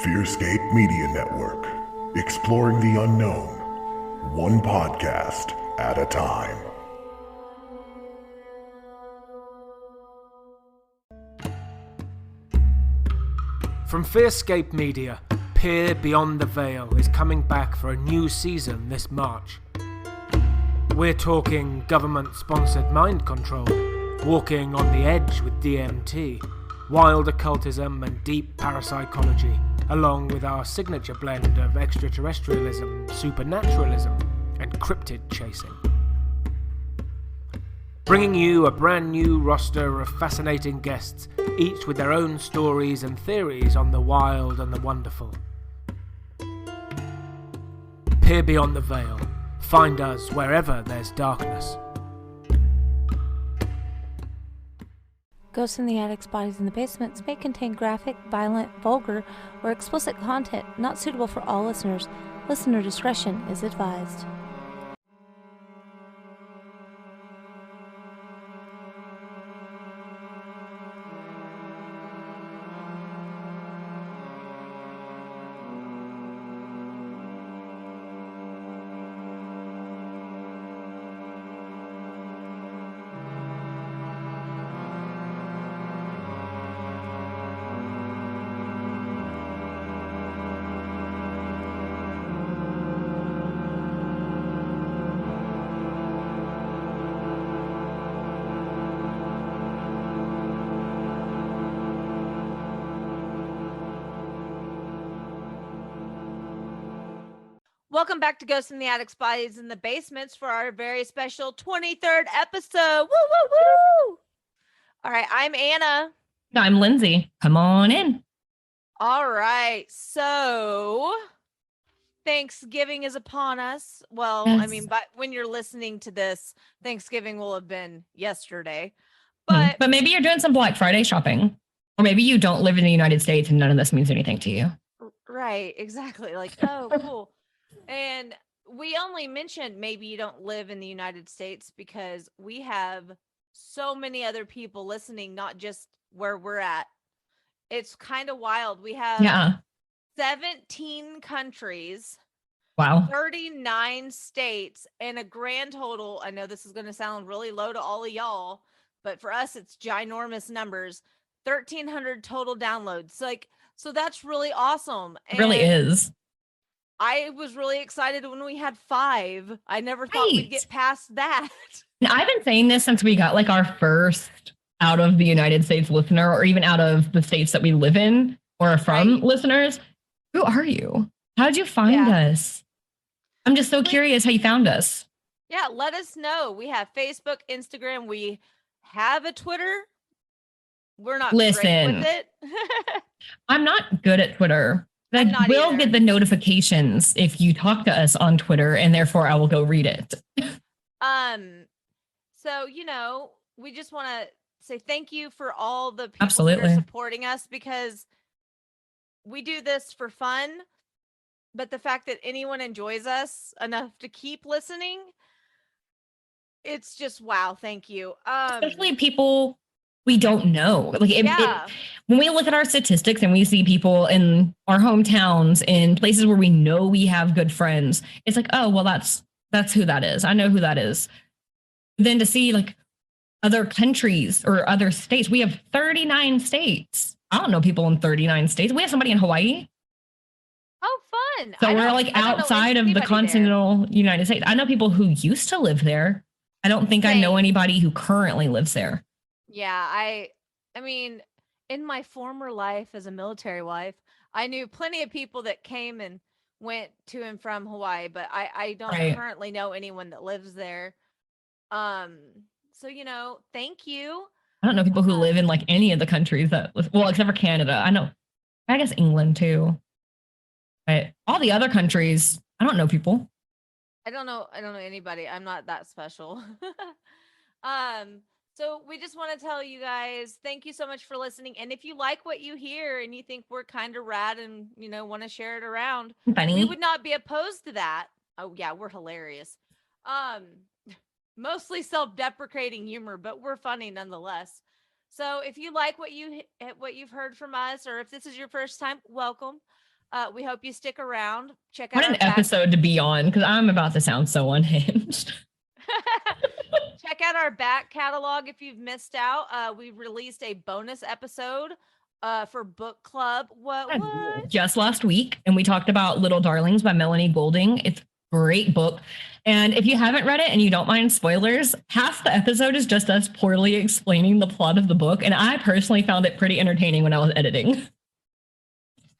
Fearscape Media Network, exploring the unknown, one podcast at a time. From Fearscape Media, Peer Beyond the Veil is coming back for a new season this March. We're talking government-sponsored mind control, walking on the edge with DMT, wild occultism and deep parapsychology, along with our signature blend of extraterrestrialism, supernaturalism, and cryptid chasing. Bringing you a brand new roster of fascinating guests, each with their own stories and theories on the wild and the wonderful. Peer beyond the veil. Find us wherever there's darkness. Ghosts in the Attics, Bodies in the Basements may contain graphic, violent, vulgar, or explicit content not suitable for all listeners. Listener discretion is advised. Welcome back to Ghosts in the Attics, Bodies in the Basements for our very special 23rd episode. Woo, woo, woo! All right, I'm Anna. I'm Lindsey. Come on in. All right, so Thanksgiving is upon us. Well, Yes. I mean, but when you're listening to this, Thanksgiving will have been yesterday. But maybe you're doing some Black Friday shopping. Or maybe you don't live in the United States and none of this means anything to you. right, exactly. Like, oh, cool. And we only mentioned maybe you don't live in the United States because we have so many other people listening, not just where we're at. It's kind of wild. We have 17 countries, Wow. 39 states, and a grand total. I know this is going to sound really low to all of y'all, but for us, it's ginormous numbers. 1,300 total downloads. So that's really awesome. It really is. I was really excited when we had 5. I never thought we'd get past that. And I've been saying this since we got like our first out of the United States listener, or even out of the states that we live in or are from listeners. Who are you? How did you find us? I'm just so curious how you found us. Yeah, let us know. We have Facebook, Instagram. We have a Twitter. We're not great with it. I'm not good at Twitter. I will get the notifications if you talk to us on Twitter, and therefore I will go read it. So, we just want to say thank you for all the people that are supporting us, because we do this for fun, but the fact that anyone enjoys us enough to keep listening, it's just wow. Thank you. Especially people we don't know. When we look at our statistics and we see people in our hometowns, in places where we know we have good friends, it's like, oh, well, that's who that is. I know who that is. Then to see like other countries or other states, we have 39 states. I don't know people in 39 states. We have somebody in Hawaii. Oh, fun. So we're like outside of the continental United States. I know people who used to live there. I don't think I know anybody who currently lives there. Yeah, I mean, in my former life as a military wife, I knew plenty of people that came and went to and from Hawaii, but I don't currently know anyone that lives there. So, thank you. I don't know people who live in like any of the countries except for Canada. I guess England too. But all the other countries, I don't know people. I don't know anybody. I'm not that special. So we just want to tell you guys, thank you so much for listening. And if you like what you hear and you think we're kind of rad and, want to share it around, we would not be opposed to that. Oh yeah, we're hilarious. Mostly self-deprecating humor, but we're funny nonetheless. So if you like what you've heard from us, or if this is your first time, welcome. We hope you stick around. Check out what an episode to be on, because I'm about to sound so unhinged. Check out our back catalog if you've missed out. We released a bonus episode for book club. What? Just last week, and we talked about Little Darlings by Melanie Goulding. It's a great book. And if you haven't read it and you don't mind spoilers, half the episode is just us poorly explaining the plot of the book. And I personally found it pretty entertaining when I was editing.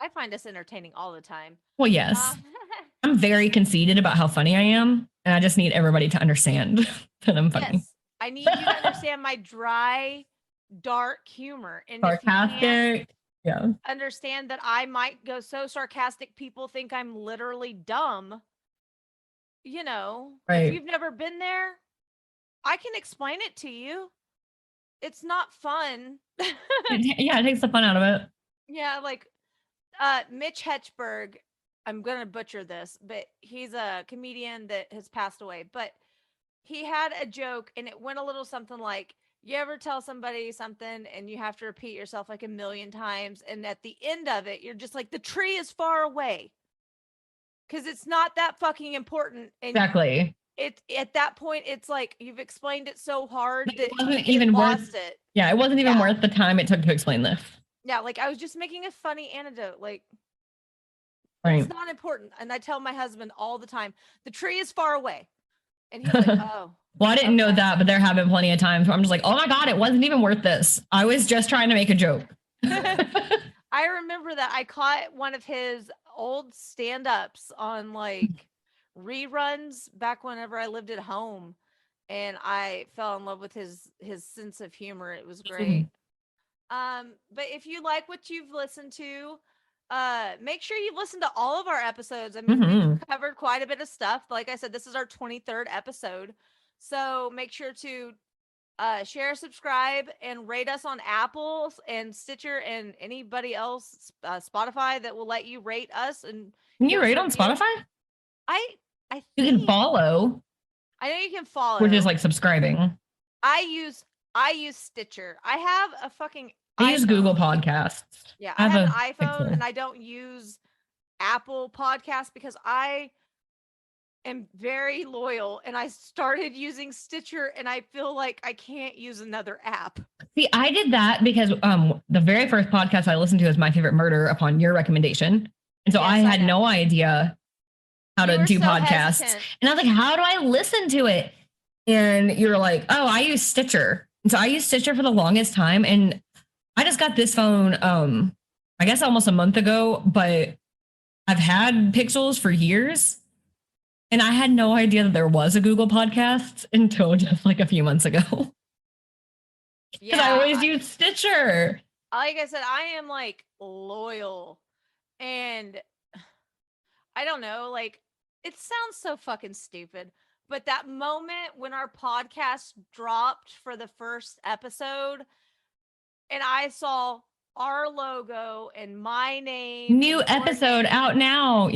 I find us entertaining all the time. Well, yes. I'm very conceited about how funny I am, and I just need everybody to understand that I'm funny. Yes, I need you to understand my dry, dark humor. And sarcastic. Yeah. Understand that I might go so sarcastic, people think I'm literally dumb. You know, right. If you've never been there, I can explain it to you. It's not fun. Yeah, it takes the fun out of it. Yeah, like Mitch Hedberg, I'm going to butcher this, but he's a comedian that has passed away. But he had a joke, and it went a little something like, you ever tell somebody something and you have to repeat yourself like a million times, and at the end of it, you're just like, the tree is far away. Because it's not that fucking important. And exactly. It at that point, it's like you've explained it so hard that it wasn't even worth it. Yeah, it wasn't even worth the time it took to explain this. Yeah, like I was just making a funny anecdote. Like, right. It's not important. And I tell my husband all the time, the tree is far away. And he's like, oh. Well, I didn't know that, but there have been plenty of times where I'm just like, oh my God, it wasn't even worth this. I was just trying to make a joke. I remember that I caught one of his old stand-ups on like reruns back whenever I lived at home, and I fell in love with his sense of humor. It was great. But if you like what you've listened to, make sure you've listened to all of our episodes. I mean, we've covered quite a bit of stuff. Like I said, this is our 23rd episode, so make sure to share, subscribe, and rate us on Apple and Stitcher and anybody else, Spotify, that will let you rate us. And can you rate on Spotify? I you can follow. I know you can follow, which is like subscribing. I use Stitcher. I have a fucking I use Google Podcasts. Yeah, I have an iPhone and I don't use Apple Podcasts because I am very loyal, and I started using Stitcher, and I feel like I can't use another app. See, I did that because the very first podcast I listened to was My Favorite Murder upon your recommendation. And so I had no idea how to do podcasts. Hesitant. And I was like, how do I listen to it? And you were like, oh, I use Stitcher. And so I used Stitcher for the longest time. And I just got this phone, I guess almost a month ago, but I've had Pixels for years. And I had no idea that there was a Google Podcast until just like a few months ago. Because I always use Stitcher. Like I said, I am like loyal. And I don't know, like, it sounds so fucking stupid. But that moment when our podcast dropped for the first episode, and I saw our logo and my name, new episode out now,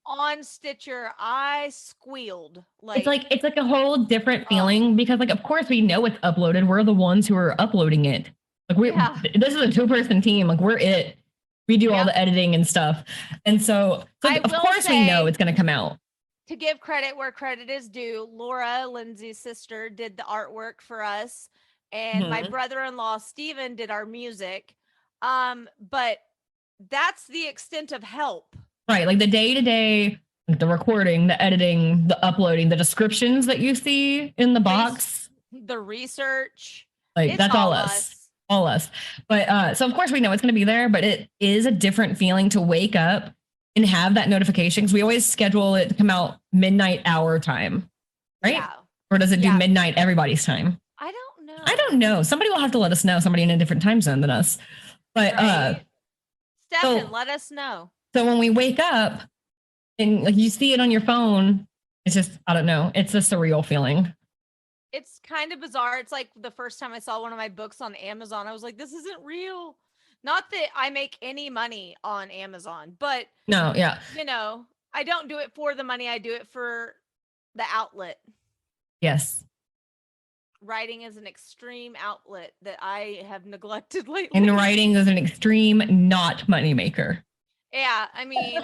on Stitcher, I squealed. Like it's like a whole different feeling because, like, of course we know it's uploaded. We're the ones who are uploading it. Like this is a 2-person team. Like we do all the editing and stuff, and so of course we know it's going to come out. To give credit where credit is due, Laura, Lindsay's sister, did the artwork for us, and my brother-in-law Steven did our music. But that's the extent of help. Right. Like the day-to-day, the recording, the editing, the uploading, the descriptions that you see in the box. The research. Like that's all us. All us. But so of course we know it's going to be there, but it is a different feeling to wake up and have that notification. Because we always schedule it to come out midnight our time. Right? Yeah. Or does it do midnight everybody's time? I don't know. I don't know. Somebody will have to let us know. Somebody in a different time zone than us. But Stefan, let us know. So when we wake up and like you see it on your phone, it's just, I don't know, it's a surreal feeling. It's kind of bizarre. It's like the first time I saw one of my books on Amazon, I was like, this isn't real. Not that I make any money on Amazon, but no, you know, I don't do it for the money. I do it for the outlet. Yes. writing is an extreme outlet that I have neglected lately. And writing is an extreme not moneymaker. Yeah, I mean,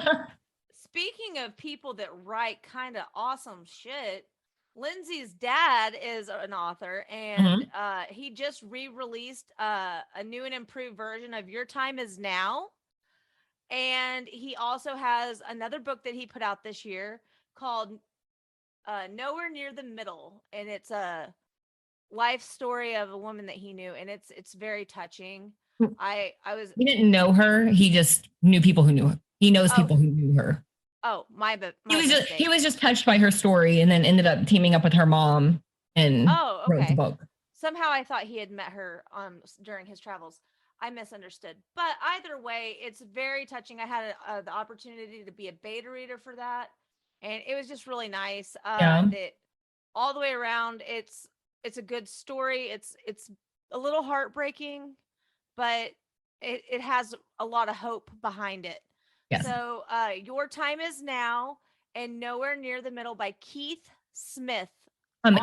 speaking of people that write kind of awesome shit, Lindsey's dad is an author, and he just re-released a new and improved version of Your Time Is Now. And he also has another book that he put out this year called Nowhere Near the Middle, and it's a life story of a woman that he knew, and it's very touching. He didn't know her, he just knew people who knew her. He knows people who knew her. Oh, he was just touched by her story, and then ended up teaming up with her mom and wrote the book. Somehow I thought he had met her during his travels. I misunderstood. But either way, it's very touching. I had the opportunity to be a beta reader for that, and it was just really nice. That all the way around, it's a good story. It's a little heartbreaking, but it has a lot of hope behind it. Yes. So Your Time Is Now and Nowhere Near the Middle by Keith Smith.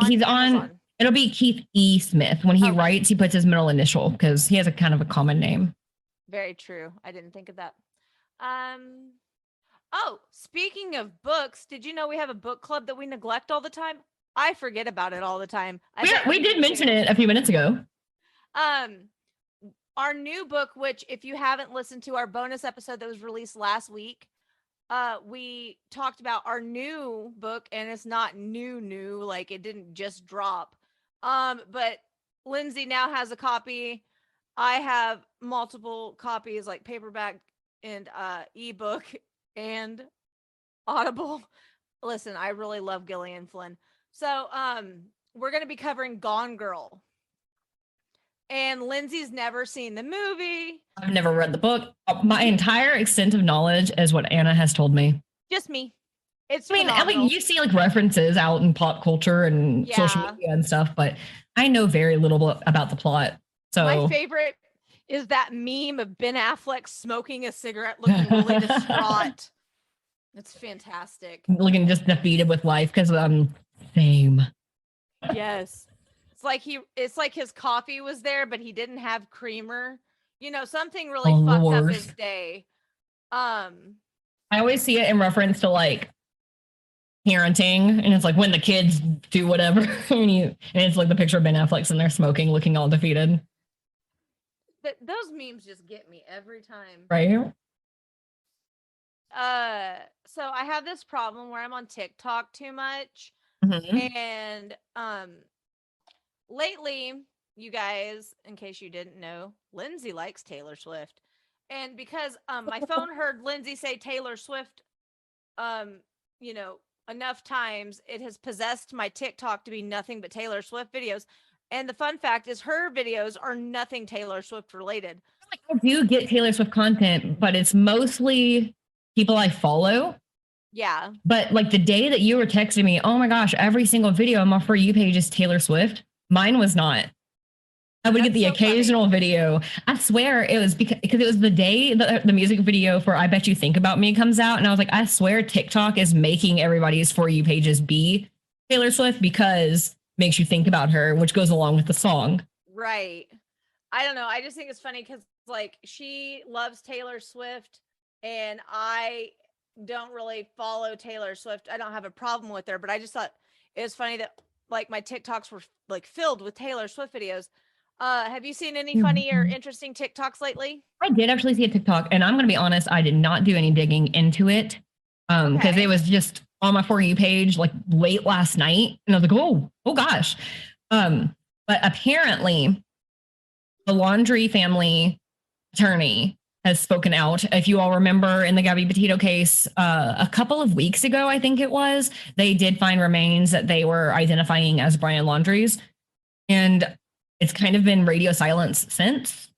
He's on. It'll be Keith E. Smith. When he writes, he puts his middle initial because he has a kind of a common name. Very true. I didn't think of that. Speaking of books, did you know we have a book club that we neglect all the time? I forget about it all the time. We did mention it a few minutes ago. Our new book, which if you haven't listened to our bonus episode that was released last week, we talked about our new book, and it's not new, like it didn't just drop. But Lindsey now has a copy. I have multiple copies, like paperback and ebook and Audible. Listen, I really love Gillian Flynn. So we're going to be covering Gone Girl. And Lindsey's never seen the movie. I've never read the book. My entire extent of knowledge is what Anna has told me. Just me. You see like references out in pop culture and social media and stuff, but I know very little about the plot. So my favorite is that meme of Ben Affleck smoking a cigarette, looking really distraught. It's fantastic. Looking just defeated with life because same. Yes. It's like his coffee was there, but he didn't have creamer. Something really fucked up his day. I always see it in reference to like parenting, and it's like when the kids do whatever, and it's like the picture of Ben Affleck's in there smoking, looking all defeated. But those memes just get me every time. Right. So I have this problem where I'm on TikTok too much, and lately, you guys, in case you didn't know, Lindsey likes Taylor Swift. And because my phone heard Lindsey say Taylor Swift, enough times, it has possessed my TikTok to be nothing but Taylor Swift videos. And the fun fact is her videos are nothing Taylor Swift related. I do get Taylor Swift content, but it's mostly people I follow. Yeah. But like the day that you were texting me, oh my gosh, every single video on my For You page is Taylor Swift. Mine was not. I would get the occasional video. I swear it was because it was the day the music video for I Bet You Think About Me comes out. And I was like, I swear TikTok is making everybody's For You pages be Taylor Swift because makes you think about her, which goes along with the song. Right. I don't know. I just think it's funny because like she loves Taylor Swift and I don't really follow Taylor Swift. I don't have a problem with her, but I just thought it was funny that like my TikToks were like filled with Taylor Swift videos. Have you seen any funny or interesting TikToks lately? I did actually see a TikTok, and I'm going to be honest, I did not do any digging into it because it was just on my For You page like late last night, and I was like, oh gosh. But apparently, the Laundrie family attorney has spoken out. If you all remember in the Gabby Petito case, a couple of weeks ago, I think it was, they did find remains that they were identifying as Brian Laundrie's. And it's kind of been radio silence since.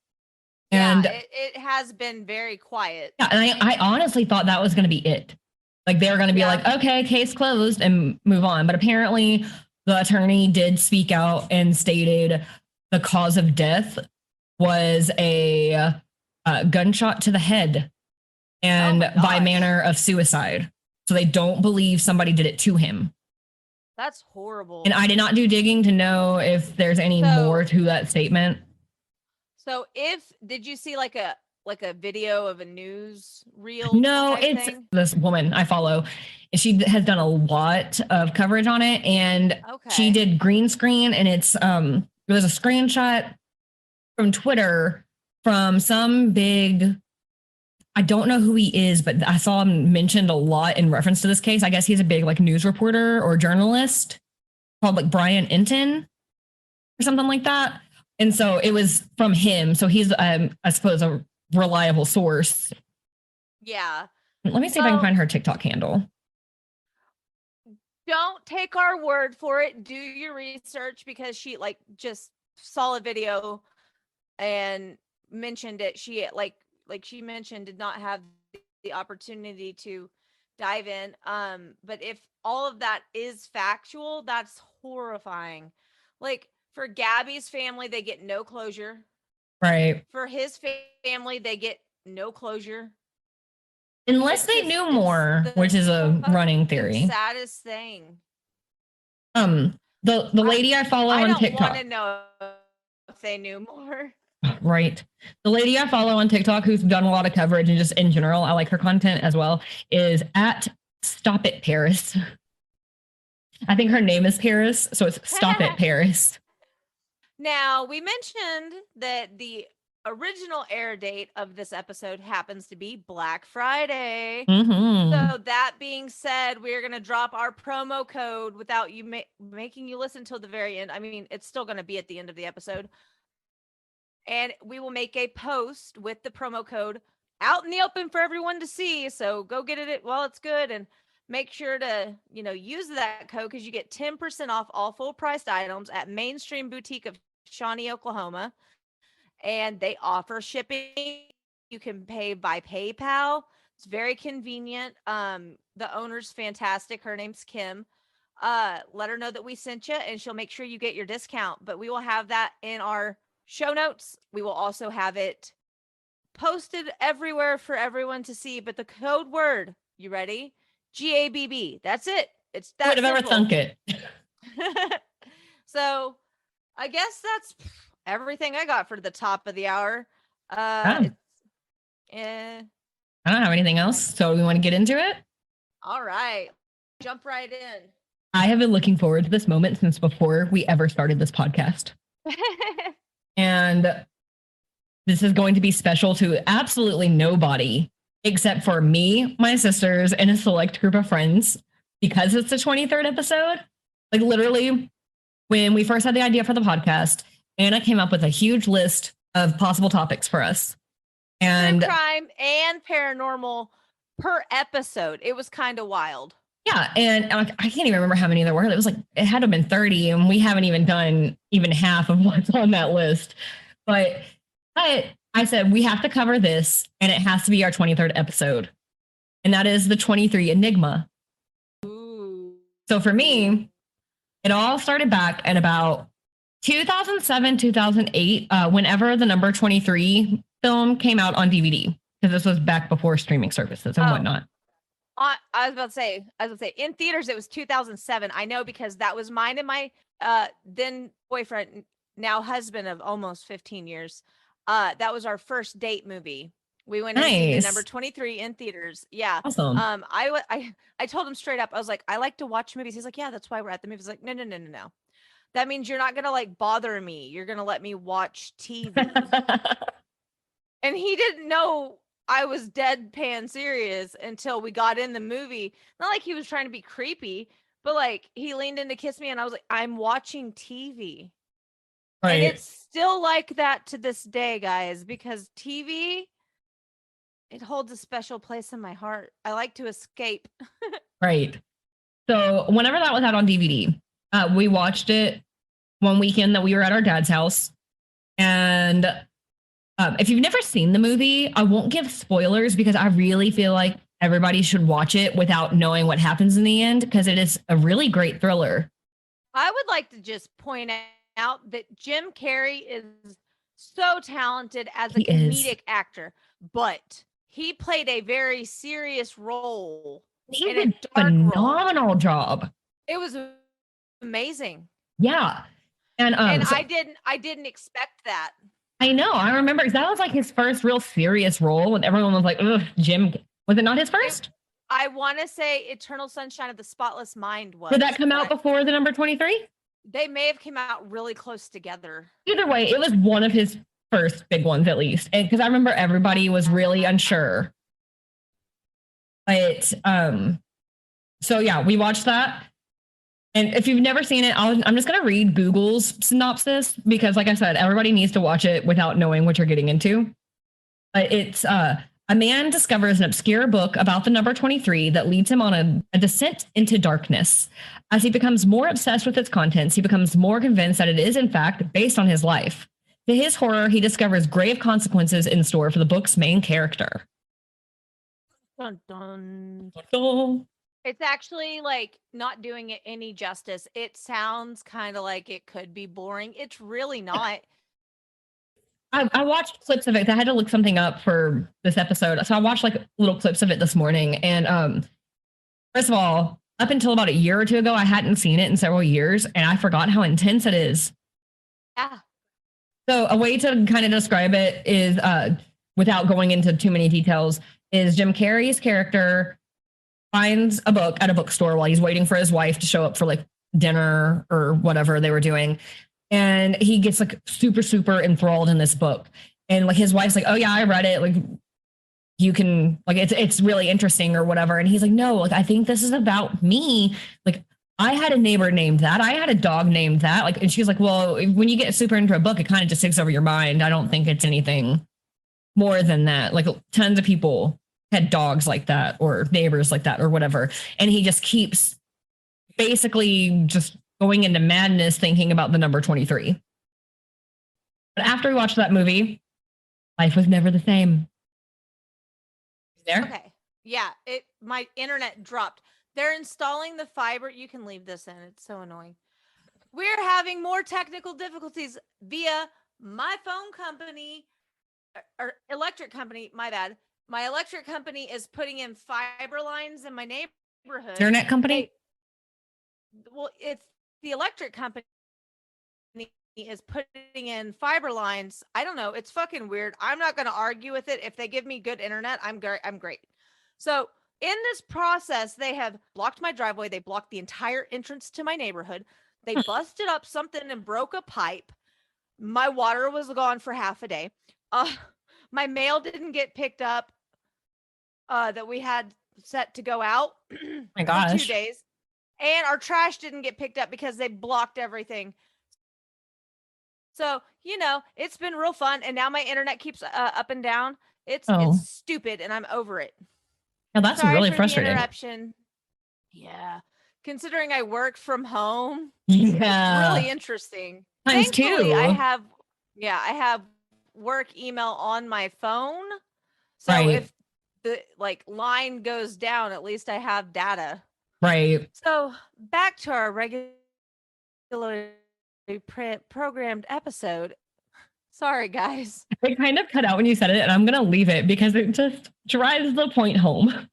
And it has been very quiet. Yeah, and I honestly thought that was going to be it. Like they were going to be like, okay, case closed and move on. But apparently the attorney did speak out and stated the cause of death was a gunshot to the head and by manner of suicide. So they don't believe somebody did it to him. That's horrible. And I did not do digging to know if there's any more to that statement. So did you see like a video of a news reel? No, it's this woman I follow. She has done a lot of coverage on it, and she did green screen, and it's there's a screenshot from Twitter from some big, I don't know who he is, but I saw him mentioned a lot in reference to this case. I guess he's a big like news reporter or journalist called like Brian Enton or something like that. And so it was from him. So he's, I suppose, a reliable source. Yeah. Let me see if I can find her TikTok handle. Don't take our word for it. Do your research, because she like just saw a video and mentioned it. She like she mentioned did not have the opportunity to dive in. But if all of that is factual, that's horrifying. Like for Gabby's family, they get no closure. Right. For his family, they get no closure. Unless they knew more, which is a running theory. Saddest thing. The lady I follow on TikTok. I don't want to know if they knew more. Right. The lady I follow on TikTok who's done a lot of coverage and just in general, I like her content as well, is at Stop It Paris. I think her name is Paris, so it's Stop It Paris. Now, we mentioned that the original air date of this episode happens to be Black Friday. Mm-hmm. So that being said, we're going to drop our promo code without you making you listen till the very end. I mean, it's still going to be at the end of the episode. And we will make a post with the promo code out in the open for everyone to see. So go get it while it's good, and make sure to, use that code, because you get 10% off all full priced items at Mainstream Boutique of Shawnee, Oklahoma. And they offer shipping. You can pay by PayPal. It's very convenient. The owner's fantastic. Her name's Kim. Let her know that we sent you, and she'll make sure you get your discount. But we will have that in our show notes. We will also have it posted everywhere for everyone to see. But the code word, you ready? GABB. That's it. It's that. Would have ever thunk it. So I guess that's everything I got for the top of the hour. I don't have anything else. So we want to get into it? All right. Jump right in. I have been looking forward to this moment since before we ever started this podcast. And this is going to be special to absolutely nobody except for me, my sisters, and a select group of friends, because it's the 23rd episode. Like literally, when we first had the idea for the podcast, Anna came up with a huge list of possible topics for us. And true crime and paranormal per episode. It was kind of wild. Yeah. And I can't even remember how many there were. It was like, it had to have been 30, and we haven't even done even half of what's on that list. But I said, we have to cover this, and it has to be our 23rd episode. And that is the 23 Enigma. Ooh. So for me, it all started back at about 2007, 2008, whenever the number 23 film came out on DVD, because this was back before streaming services and whatnot. I was about to say, in theaters, it was 2007. I know, because that was mine and my then boyfriend, now husband of almost 15 years. That was our first date movie. We went and seen the number 23 in theaters. Yeah. Awesome. I told him straight up, I was like, I like to watch movies. He's like, yeah, that's why we're at the movies. Like, no. That means you're not going to like bother me. You're going to let me watch TV. And he didn't know I was deadpan serious until we got in the movie. Not like he was trying to be creepy, but like he leaned in to kiss me, and I was like, I'm watching TV. Right. And it's still like that to this day, guys, because TV, it holds a special place in my heart. I like to escape. Right. So whenever that was out on DVD, we watched it one weekend that we were at our dad's house. And if you've never seen the movie, I won't give spoilers, because I really feel like everybody should watch it without knowing what happens in the end, because it is a really great thriller. I would like to just point out that Jim Carrey is so talented as a comedic actor, but he played a very serious role. He did a phenomenal job. It was amazing. Yeah. And I didn't expect that. I know. I remember that was like his first real serious role when everyone was like, ugh, Jim. Was it not his first? I want to say Eternal Sunshine of the Spotless Mind was. Did that come out before the number 23? They may have come out really close together. Either way, it was one of his first big ones, at least. And because I remember everybody was really unsure. But so yeah, we watched that. And if you've never seen it, I'm just going to read Google's synopsis because, like I said, everybody needs to watch it without knowing what you're getting into. But it's a man discovers an obscure book about the number 23 that leads him on a descent into darkness. As he becomes more obsessed with its contents, he becomes more convinced that it is, in fact, based on his life. To his horror, he discovers grave consequences in store for the book's main character. Dun, dun. Dun. It's actually like not doing it any justice. It sounds kind of like it could be boring. It's really not. I watched clips of it. I had to look something up for this episode. So I watched like little clips of it this morning. And first of all, up until about a year or two ago, I hadn't seen it in several years. And I forgot how intense it is. Yeah. So a way to kind of describe it is, without going into too many details, is Jim Carrey's character finds a book at a bookstore while he's waiting for his wife to show up for like dinner or whatever they were doing. And he gets like super, super enthralled in this book. And like his wife's like, oh yeah, I read it. Like you can like, it's really interesting or whatever. And he's like, no, like, I think this is about me. Like I had a neighbor named that. I had a dog named that. Like, and she's like, well, when you get super into a book, it kind of just takes over your mind. I don't think it's anything more than that. Like tons of people had dogs like that or neighbors like that or whatever. And he just keeps basically just going into madness thinking about the number 23. But after we watched that movie, life was never the same. There? Okay. Yeah, my internet dropped. They're installing the fiber. You can leave this in. It's so annoying. We're having more technical difficulties via my phone company or electric company. My bad. My electric company is putting in fiber lines in my neighborhood. Internet company? Well, it's the electric company is putting in fiber lines. I don't know. It's fucking weird. I'm not going to argue with it. If they give me good internet, I'm great. So in this process, they have blocked my driveway. They blocked the entire entrance to my neighborhood. They busted up something and broke a pipe. My water was gone for half a day. My mail didn't get picked up that we had set to go out my gosh. For 2 days. And our trash didn't get picked up because they blocked everything. So, it's been real fun. And now my internet keeps up and down. It's stupid and I'm over it. Yeah, that's Sorry really for frustrating. The interruption. Yeah. Considering I work from home. Yeah. It's really interesting. Times Thankfully, two. I have work email on my phone. So right. If the line goes down, at least I have data. Right. So back to our regularly programmed episode. Sorry, guys. It kind of cut out when you said it, and I'm going to leave it because it just drives the point home.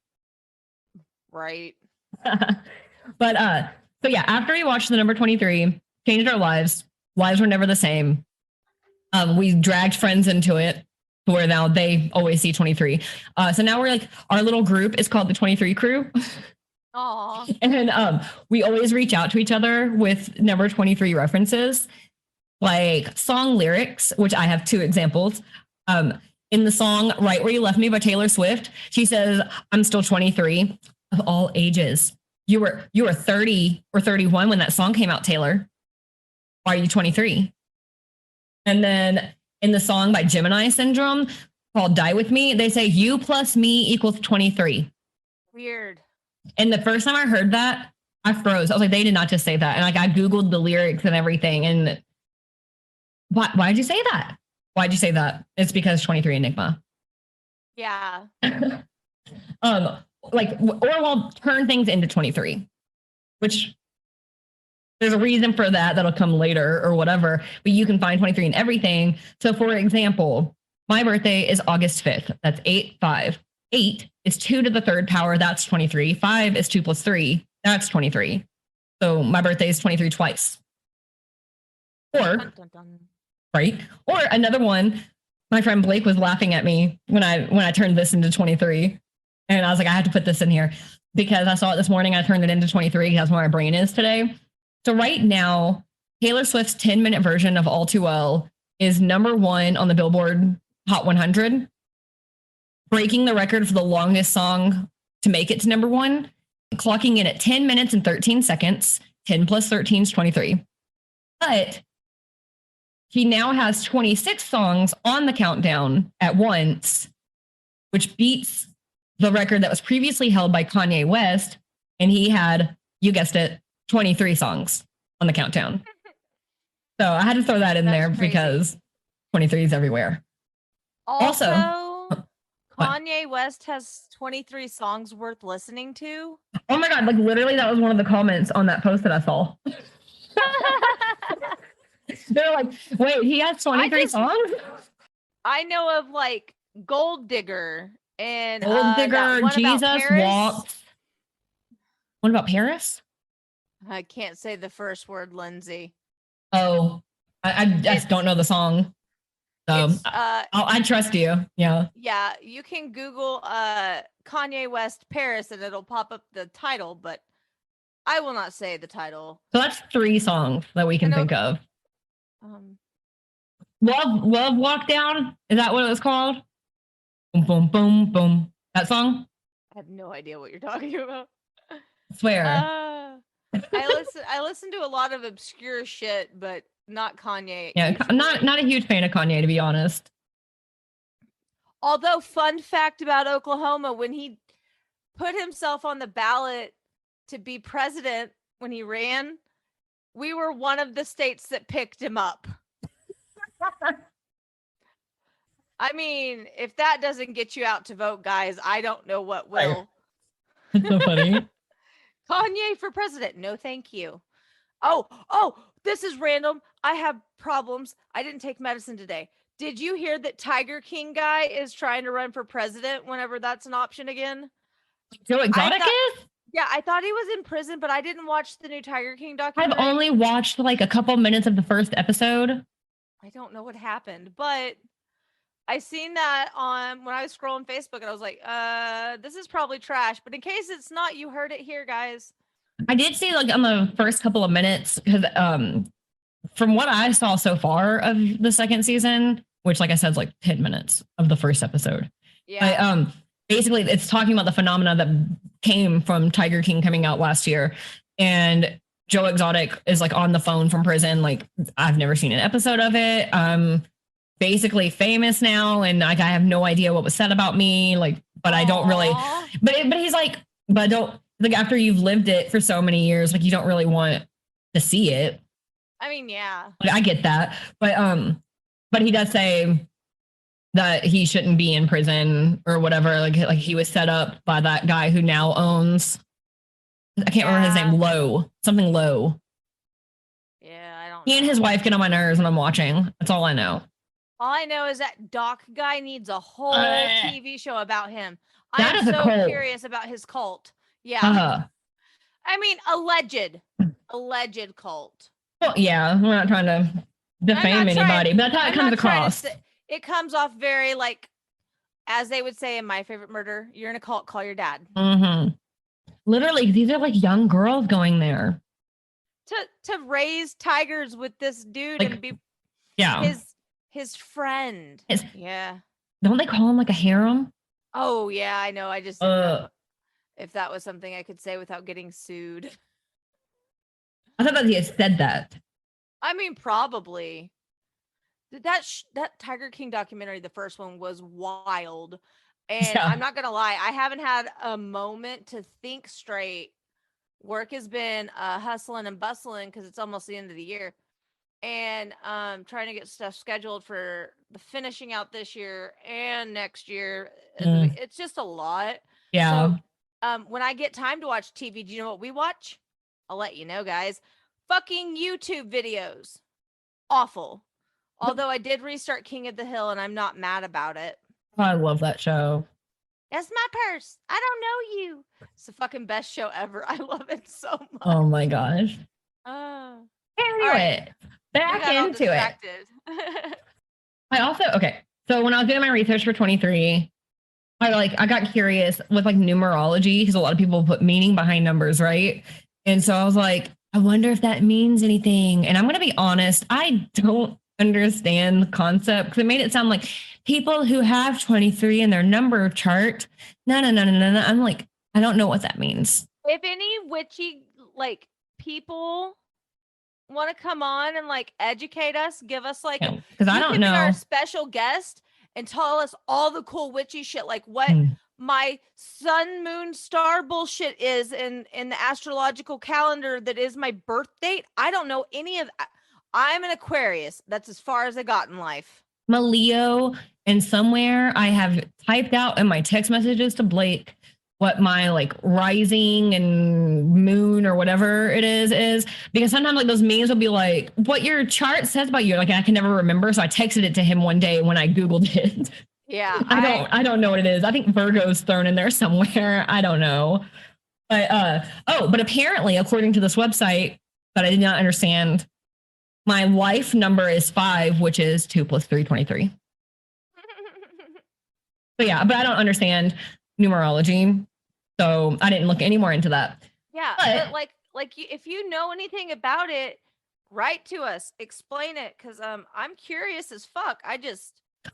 Right. But so yeah, after we watched the number 23, changed our lives. Lives were never the same. We dragged friends into it to where now they always see 23. So now we're like, our little group is called the 23 Crew. Aww. And we always reach out to each other with number 23 references, like song lyrics, which I have 2 examples. In the song Right Where You Left Me by Taylor Swift, she says, I'm still 23 of all ages. You were 30 or 31 when that song came out, Taylor. Why are you 23? And then in the song by Gemini Syndrome called Die With Me, they say you plus me equals 23. Weird. And the first time I heard that, I froze. I was like, they did not just say that. And I Googled the lyrics and everything. And why'd you say that? Why'd you say that? It's because 23 Enigma. Yeah. Turn things into 23, which there's a reason for that that'll come later or whatever, but you can find 23 in everything. So for example, my birthday is August 5th. That's 8-5. 8 is 2 to the 3rd power. That's 23. 5 is 2 plus 3. That's 23. So my birthday is 23 twice. Or, Dun, dun, dun. right? Or another one, my friend Blake was laughing at me when I turned this into 23. And I was like, I have to put this in here because I saw it this morning. I turned it into 23. That's where my brain is today. So right now, Taylor Swift's 10-minute version of All Too Well is number 1 on the Billboard Hot 100, breaking the record for the longest song to make it to number 1, clocking in at 10 minutes and 13 seconds. 10 plus 13 is 23. But he now has 26 songs on the countdown at once, which beats the record that was previously held by Kanye West. And he had, you guessed it, 23 songs on the countdown. So I had to throw that in there crazy. because 23 is everywhere. Also, Kanye West has 23 songs worth listening to. Oh my God, like literally that was one of the comments on that post that I saw. They're like, wait, he has 23 songs? I know of like Gold Digger and Gold Digger, Jesus Walks. What about Paris? I can't say the first word, Lindsay. Oh, I just don't know the song. So I trust you. Yeah. Yeah, you can Google Kanye West Paris and it'll pop up the title, but I will not say the title. So that's 3 songs that we can think of. Love Walk Down. Is that what it was called? Boom, boom, boom, boom. That song? I have no idea what you're talking about. I swear. I listen to a lot of obscure shit, but not Kanye. Yeah, not a huge fan of Kanye, to be honest. Although, fun fact about Oklahoma, when he put himself on the ballot to be president when he ran, we were one of the states that picked him up. I mean, if that doesn't get you out to vote, guys, I don't know what will. It's so funny. Kanye for president. No, thank you. Oh, this is random. I have problems. I didn't take medicine today. Did you hear that Tiger King guy is trying to run for president whenever that's an option again? Joe Exotic is? Yeah, I thought he was in prison, but I didn't watch the new Tiger King documentary. I've only watched like a couple minutes of the first episode. I don't know what happened, but I seen that on when I was scrolling Facebook and I was like, this is probably trash. But in case it's not, you heard it here, guys. I did see like on the first couple of minutes because from what I saw so far of the second season, which like I said is like 10 minutes of the first episode. Yeah. Basically it's talking about the phenomena that came from Tiger King coming out last year. And Joe Exotic is like on the phone from prison. Like I've never seen an episode of it. Basically famous now. And like, I have no idea what was said about me. Like, but I don't really, but he's like, but don't like after you've lived it for so many years, like you don't really want to see it. I mean, yeah, I get that. But he does say that he shouldn't be in prison or whatever. Like he was set up by that guy who now owns, I can't remember his name, something Low. Yeah, I don't He know. and his wife get on my nerves when I'm watching. That's all I know. All I know is that Doc guy needs a whole TV show about him. That I'm is a so cult. curious about his cult. Yeah. I mean, alleged cult. Well, yeah, we're not trying to defame anybody, but that's how it comes across. It comes off very like, as they would say in My Favorite Murder, you're in a cult, call your dad. Mm-hmm. Literally, these are like young girls going there. To raise tigers with this dude like, and be his friend. Yeah. Don't they call him like a harem? Oh, yeah, I know. I just didn't know if that was something I could say without getting sued. I thought that he had said that. I mean, probably. That Tiger King documentary, the first one, was wild. And I'm not going to lie, I haven't had a moment to think straight. Work has been hustling and bustling because it's almost the end of the year. And trying to get stuff scheduled for the finishing out this year and next year. It's just a lot. Yeah. So when I get time to watch TV, do you know what we watch? I'll let you know, guys. Fucking YouTube videos. Awful. Although I did restart King of the Hill and I'm not mad about it. I love that show. That's my purse. I don't know you. It's the fucking best show ever. I love it so much. Oh my gosh. Anyway, back into it. I also, so when I was doing my research for 23, I got curious with like numerology, because a lot of people put meaning behind numbers, right? And so I was like, I wonder if that means anything. And I'm going to be honest, I don't understand the concept, because it made it sound like people who have 23 in their number chart. No. I'm like, I don't know what that means. If any witchy like people want to come on and like educate us, give us like, because I don't know, our special guest and tell us all the cool witchy shit, like what my sun, moon, star bullshit is in the astrological calendar that is my birth date. I don't know any of that. I'm an Aquarius. That's as far as I got in life. I'm a Leo, and somewhere I have typed out in my text messages to Blake what my like rising and moon or whatever it is, because sometimes like those memes will be like what your chart says about you. Like I can never remember. So I texted it to him one day when I Googled it. Yeah. I don't know what it is. I think Virgo's thrown in there somewhere. I don't know. But but apparently, according to this website that I did not understand, my life number is 5, which is 2 + 3, 23. But yeah, but I don't understand numerology, so I didn't look any more into that. Yeah, but like if you know anything about it, write to us, explain it, because I'm curious as fuck.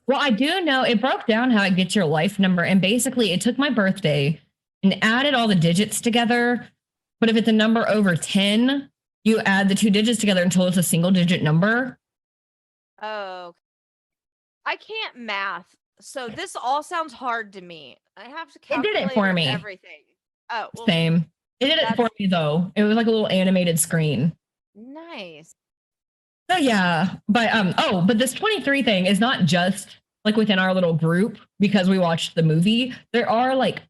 Well, I do know it broke down how it gets your life number, and basically it took my birthday and added all the digits together. But if it's a number over 10, you add the 2 digits together until it's a single digit number. Oh, I can't math, so this all sounds hard to me. I have to calculate it did it for me. Everything. Oh, well, same. It did it for me though. It was like a little animated screen. Nice. So yeah, but but this 23 thing is not just like within our little group because we watched the movie. There are like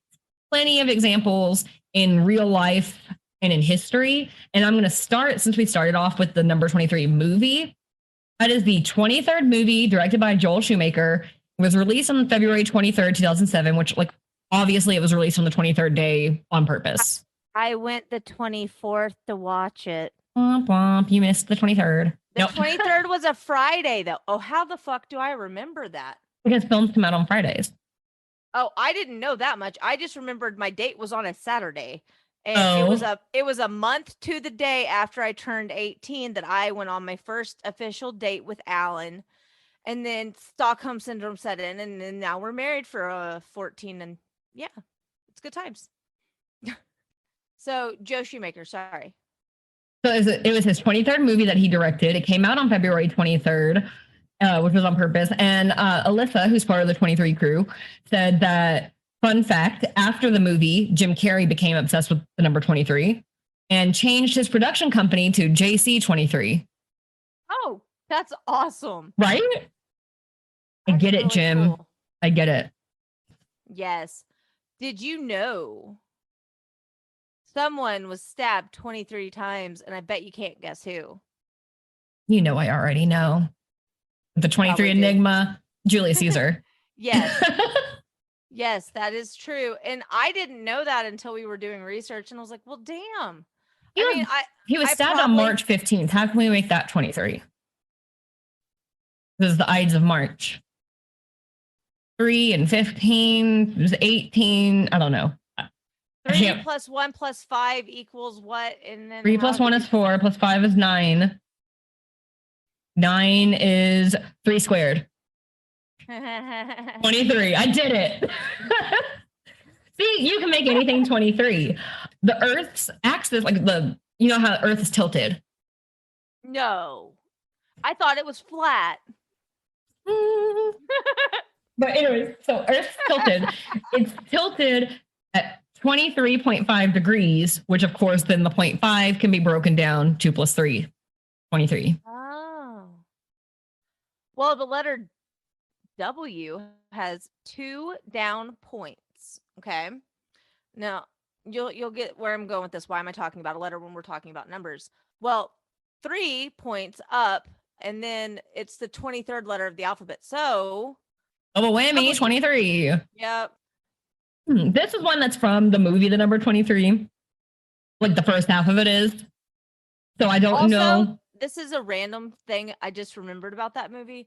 plenty of examples in real life and in history. And I'm going to start, since we started off with the number 23 movie. That is the 23rd movie directed by Joel Schumacher. It was released on February 23rd, 2007, which like obviously it was released on the 23rd day on purpose. I went the 24th to watch it. Womp womp, you missed the 23rd. The 23rd was a Friday though. Oh, how the fuck do I remember that? Because films come out on Fridays. Oh, I didn't know that much. I just remembered my date was on a Saturday. And it was a month to the day after I turned 18 that I went on my first official date with Alan. And then Stockholm syndrome set in, and then now we're married for 14, and yeah, it's good times. So Joe Shoemaker, sorry. So it was his 23rd movie that he directed. It came out on February 23rd, which was on purpose. And Alyssa, who's part of the 23 crew, said that, fun fact, after the movie, Jim Carrey became obsessed with the number 23 and changed his production company to JC23. Oh, that's awesome. Right? I get it, Jim. Cool. I get it. Yes. Did you know someone was stabbed 23 times, and I bet you can't guess who? You know, I already know. The 23 Enigma, Julius Caesar. Yes. Yes, that is true. And I didn't know that until we were doing research, and I was like, well, damn. He was stabbed on March 15th. How can we make that 23? This is the Ides of March. 3 and 15, it was 18. I don't know. 3 + 1 + 5 = what? And then 3 + 1 is 4, + 5 is 9. 9 is 3 squared. 23. I did it. See, you can make anything 23. The Earth's axis, like you know how the Earth is tilted? No. I thought it was flat. But anyways, so Earth's tilted. It's tilted at 23.5 degrees, which of course then the 0.5 can be broken down 2 + 3, 23. Oh. Well, the letter W has 2 down points. Okay. Now you'll get where I'm going with this. Why am I talking about a letter when we're talking about numbers? Well, 3 points up, and then it's the 23rd letter of the alphabet. So double whammy, 23. Yep. This is one that's from the movie, the number 23. Like the first half of it is. So I don't know. This is a random thing I just remembered about that movie.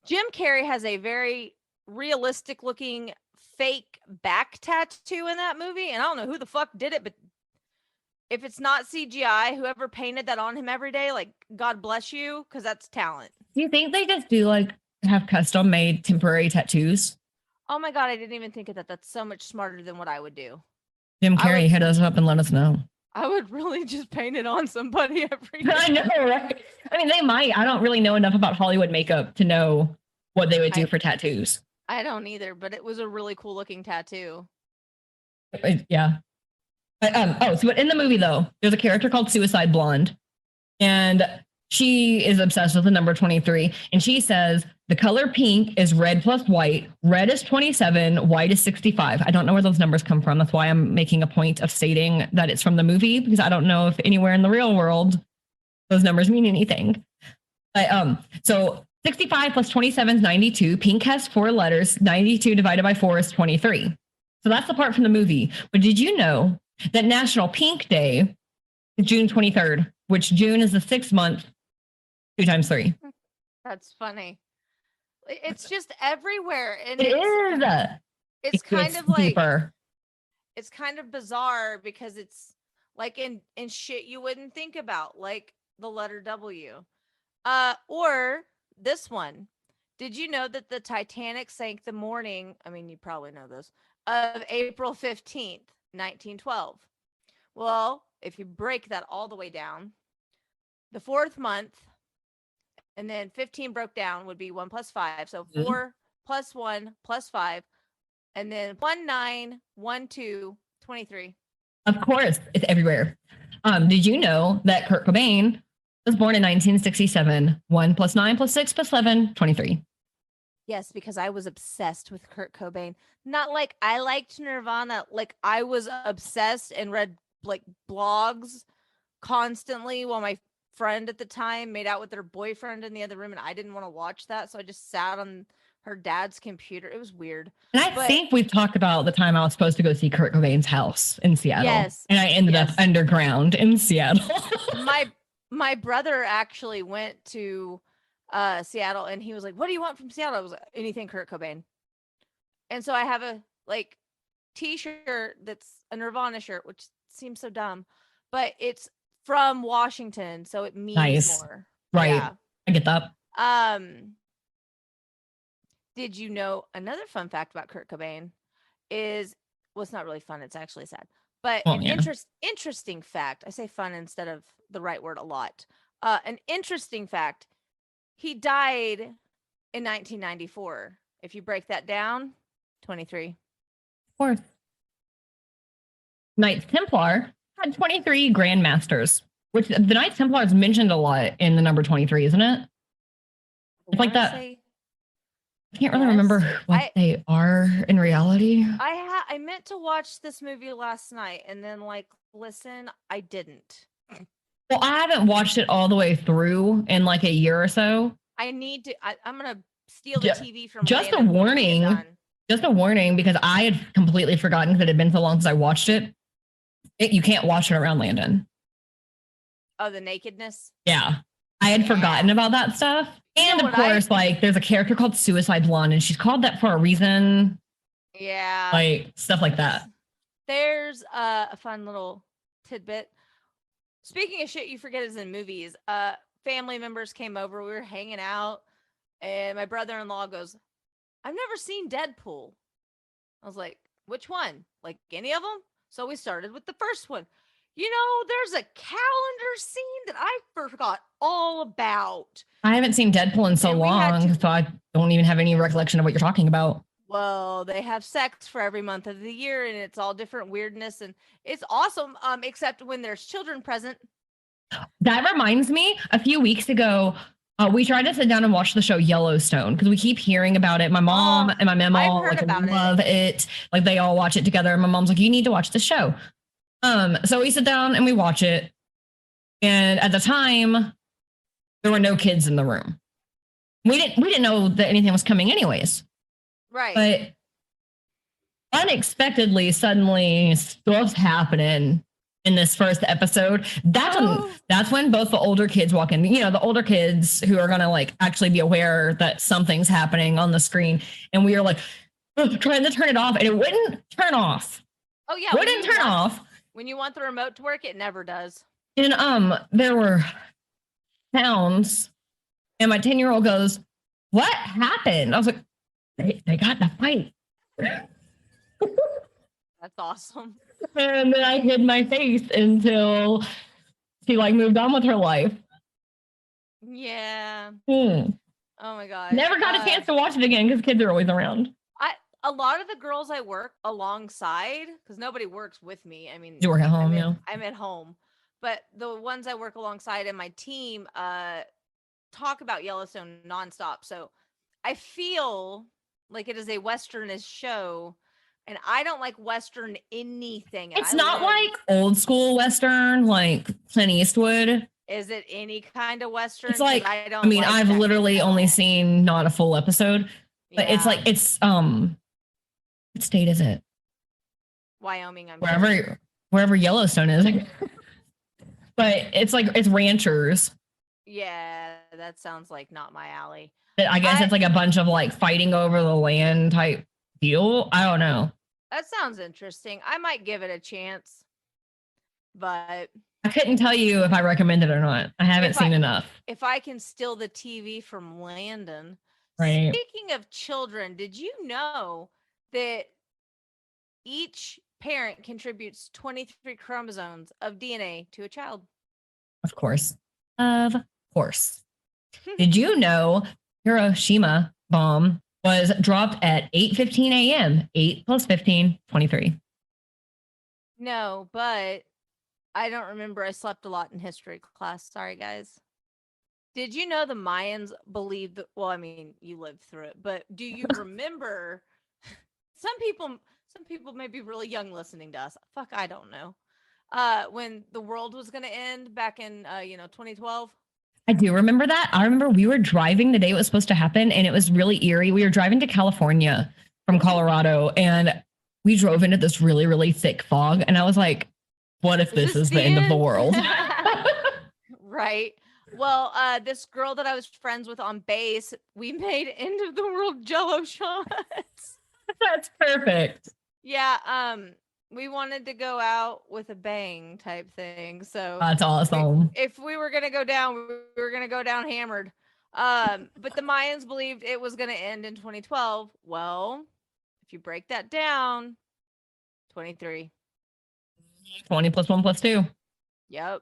Jim Carrey has a very realistic looking fake back tattoo in that movie. And I don't know who the fuck did it, but if it's not CGI, whoever painted that on him every day, like, God bless you, because that's talent. Do you think they just do like have custom made temporary tattoos? Oh my God, I didn't even think of that. That's so much smarter than what I would do. Jim Carrey, hit us up and let us know. I would really just paint it on somebody every day. I know, right? I mean, they might. I don't really know enough about Hollywood makeup to know what they would do for tattoos. I don't either, but it was a really cool looking tattoo. Yeah. So in the movie, though, there's a character called Suicide Blonde, and she is obsessed with the number 23. And she says the color pink is red plus white. Red is 27. White is 65. I don't know where those numbers come from. That's why I'm making a point of stating that it's from the movie, because I don't know if anywhere in the real world those numbers mean anything. But, so 65 plus 27 is 92. Pink has 4 letters. 92 divided by 4 is 23. So that's the part from the movie. But did you know that National Pink Day is June 23rd, which June is the 6th month, 2 times 3. That's funny. It's just everywhere. And it's kind of deeper. Like, it's kind of bizarre because it's like in shit you wouldn't think about, like the letter W. Or this one. Did you know that the Titanic sank the morning, I mean, you probably know this, of April 15th, 1912? Well, if you break that all the way down, the 4th month, and then 15 broke down would be 1 plus 5. So 4 plus 1 plus 5. And then 1, 9, 1, 2, 23. Of course, it's everywhere. Did you know that Kurt Cobain was born in 1967? 1 plus 9 plus 6 plus 11, 23. Yes, because I was obsessed with Kurt Cobain. Not like I liked Nirvana. Like I was obsessed and read like blogs constantly while my friend at the time made out with their boyfriend in the other room, and I didn't want to watch that, so I just sat on her dad's computer. It was weird. And I think we've talked about the time I was supposed to go see Kurt Cobain's house in Seattle. Yes. And I ended up underground in Seattle. my brother actually went to Seattle, and he was like, what do you want from Seattle? I was like, anything Kurt Cobain. And so I have a like t-shirt that's a Nirvana shirt, which seems so dumb, but it's from Washington, so it means more. Right. Yeah. I get that. Did you know another fun fact about Kurt Cobain is, well, it's not really fun, it's actually sad, but interesting fact. I say fun instead of the right word a lot. An interesting fact, he died in 1994. If you break that down, 23. Of course. Knights Templar had 23 Grandmasters, which the Knights Templar is mentioned a lot in the number 23, isn't it? It's like that. I can't really remember what they are in reality. I meant to watch this movie last night and then listen, I didn't. Well, I haven't watched it all the way through in like a year or so. I need to. I'm gonna steal the TV from. Just a warning. Just a warning, because I had completely forgotten because it had been so long since I watched it. You can't watch it around Landon. Oh, the nakedness? Yeah. I had forgotten about that stuff. And of course, there's a character called Suicide Blonde, and she's called that for a reason. Yeah. Like, stuff like that. There's a fun little tidbit. Speaking of shit you forget is in movies, family members came over, we were hanging out, and my brother-in-law goes, I've never seen Deadpool. I was like, which one? Like any of them? So we started with the first one. You know, there's a calendar scene that I forgot all about. I haven't seen Deadpool in so long, so I don't even have any recollection of what you're talking about. Well, they have sex for every month of the year, and it's all different weirdness, and it's awesome, except when there's children present. That reminds me, a few weeks ago, we tried to sit down and watch the show Yellowstone because we keep hearing about it. My mom and my memo love it. Like they all watch it together. And my mom's like, you need to watch the show. So we sit down and we watch it. And at the time, there were no kids in the room. We didn't know that anything was coming anyways. Right. But unexpectedly, suddenly stuff's happening in this first episode. That's when both the older kids walk in. You know, the older kids who are gonna like actually be aware that something's happening on the screen, and we are like trying to turn it off, and it wouldn't turn off. Oh yeah, wouldn't turn off. When you want the remote to work, it never does. And there were sounds, and my 10-year-old goes, "What happened?" I was like, "They got in a fight." That's awesome. And then I hid my face until she like moved on with her life. Yeah. Oh my God. Never got a chance to watch it again because kids are always around. A lot of the girls I work alongside, because nobody works with me. I mean, You work at home, yeah. I'm at home. But the ones I work alongside in my team talk about Yellowstone nonstop. So I feel like it is a Westernist show, and I don't like Western anything. It's not like old school Western, like Clint Eastwood. Is it any kind of Western? It's like, I've literally only seen not a full episode, but it's like, what state is it? Wyoming. Wherever Yellowstone is. But it's like, it's ranchers. Yeah, that sounds like not my alley. I guess it's like a bunch of like fighting over the land type deal. I don't know. That sounds interesting. I might give it a chance, but I couldn't tell you if I recommend it or not. I haven't seen enough. If I can steal the TV from Landon. Right. Speaking of children, did you know that each parent contributes 23 chromosomes of DNA to a child? Of course. Of course. Did you know Hiroshima bomb was dropped at 8:15 a.m. 8 plus 15, 23. No, but I don't remember. I slept a lot in history class. Sorry, guys. Did you know the Mayans believed that? Well, I mean, you lived through it, but do you remember? Some people may be really young listening to us. Fuck, I don't know. When the world was going to end back in 2012. I do remember that. I remember we were driving the day it was supposed to happen, and it was really eerie. We were driving to California from Colorado, and we drove into this really, really thick fog. And I was like, what if this is the end of the world? Right. Well, this girl that I was friends with on base, we made end of the world Jello shots. That's perfect. Yeah. We wanted to go out with a bang type thing. So that's awesome. If we were going to go down, we were going to go down hammered. But the Mayans believed it was going to end in 2012. Well, if you break that down, 23. 20 plus 1 plus 2. Yep.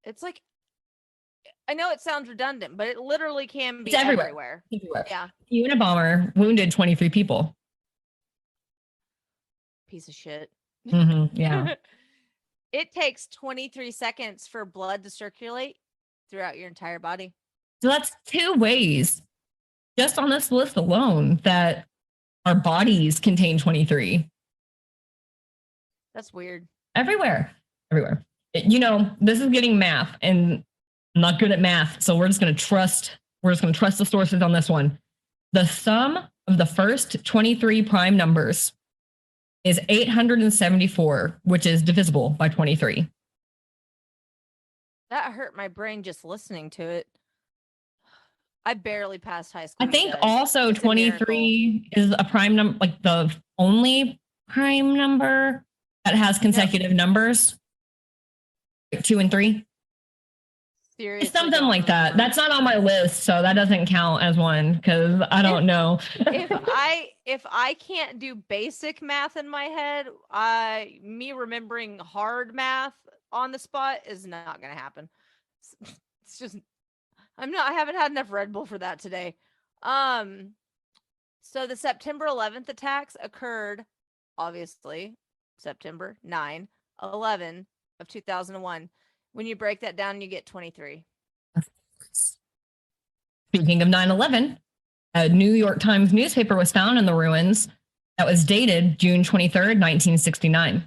It's like, I know it sounds redundant, but it literally can be everywhere. Yeah. Even a bomber wounded 23 people. Piece of shit. Mm-hmm, yeah. It takes 23 seconds for blood to circulate throughout your entire body. So that's 2 ways, just on this list alone, that our bodies contain 23. That's weird. Everywhere. This is getting math, and I'm not good at math, so we're just going to trust the sources on this one. The sum of the first 23 prime numbers is 874, which is divisible by 23. That hurt my brain just listening to it. I barely passed high school. I think also 23 is a prime number, like the only prime number that has consecutive numbers, like 2 and 3. Seriously, it's something like that. That's not on my list, so that doesn't count as one because I don't know. If I can't do basic math in my head, me remembering hard math on the spot is not going to happen. It's just I haven't had enough Red Bull for that today. So the September 11th attacks occurred, obviously, September 9/11 of 2001. When you break that down, you get 23. Speaking of 9/11, a New York Times newspaper was found in the ruins that was dated June 23rd, 1969.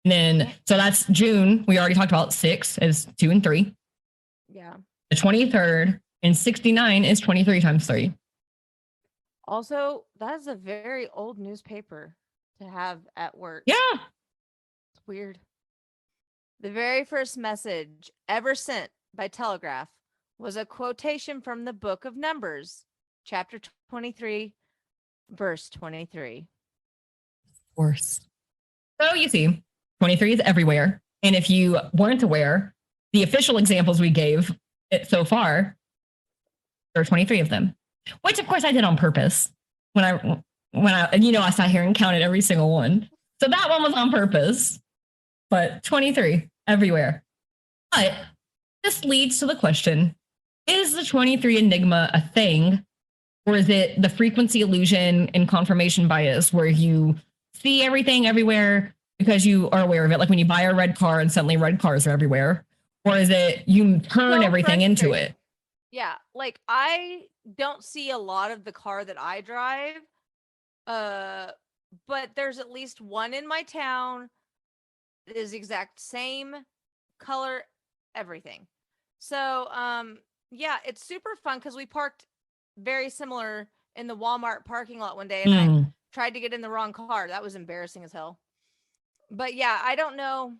And then, so that's June. We already talked about 6 is 2 and 3. Yeah. The 23rd and 69 is 23 times 3. Also, that is a very old newspaper to have at work. Yeah. It's weird. The very first message ever sent by telegraph was a quotation from the book of Numbers, chapter 23, verse 23. Of course. So you see, 23 is everywhere. And if you weren't aware, the official examples we gave so far, there are 23 of them, which of course I did on purpose when I sat here and counted every single one. So that one was on purpose, but 23 everywhere. But this leads to the question, is the 23 Enigma a thing, or is it the frequency illusion and confirmation bias where you see everything everywhere because you are aware of it? Like when you buy a red car and suddenly red cars are everywhere. Or is it you turn everything into it? Yeah. Like I don't see a lot of the car that I drive. But there's at least one in my town that is exact same color, everything. So yeah, it's super fun because we parked very similar in the Walmart parking lot one day and I tried to get in the wrong car. That was embarrassing as hell. But yeah, I don't know.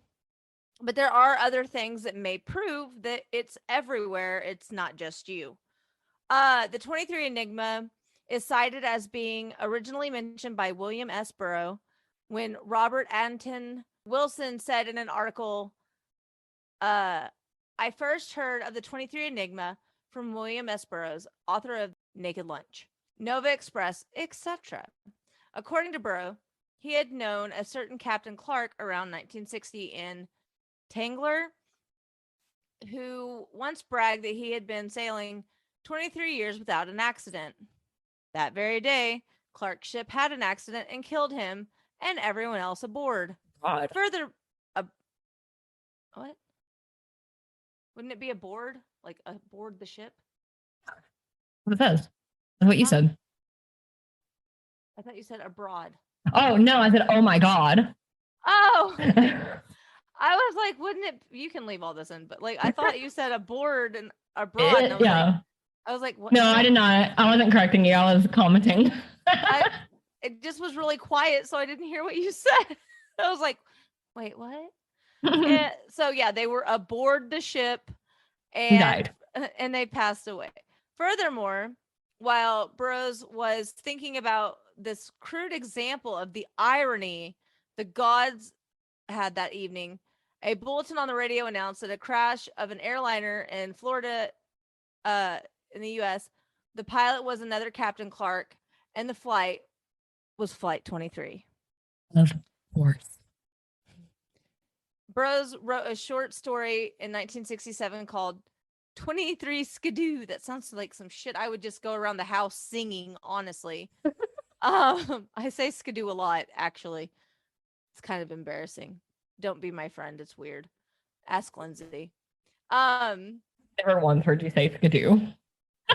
But there are other things that may prove that it's everywhere. It's not just you. The 23 Enigma is cited as being originally mentioned by William S. Burroughs when Robert Anton Wilson said in an article, I first heard of the 23 Enigma from William S. Burroughs, author of Naked Lunch, Nova Express, etc. According to Burroughs, he had known a certain Captain Clark around 1960 in Tangler, who once bragged that he had been sailing 23 years without an accident. That very day, Clark's ship had an accident and killed him and everyone else aboard. God. Further, what? Wouldn't it be aboard? Like aboard the ship? What it says. That's what you said. I thought you said abroad. Oh, no, I said, oh my God. Oh! I was like, wouldn't it? You can leave all this in, but like, I thought you said aboard and abroad. And I was like, what? No, I did not. I wasn't correcting you. I was commenting. It just was really quiet, so I didn't hear what you said. I was like, wait, what? So yeah, they were aboard the ship and died. And they passed away. Furthermore, while Burroughs was thinking about this crude example of the irony the gods had that evening, a bulletin on the radio announced that a crash of an airliner in Florida, in the U.S., the pilot was another Captain Clark, and the flight was Flight 23. Of course. Burroughs wrote a short story in 1967 called 23 Skidoo. That sounds like some shit I would just go around the house singing, honestly. I say skidoo a lot, actually. It's kind of embarrassing. Don't be my friend. It's weird. Ask Lindsay. Never once heard you say skidoo.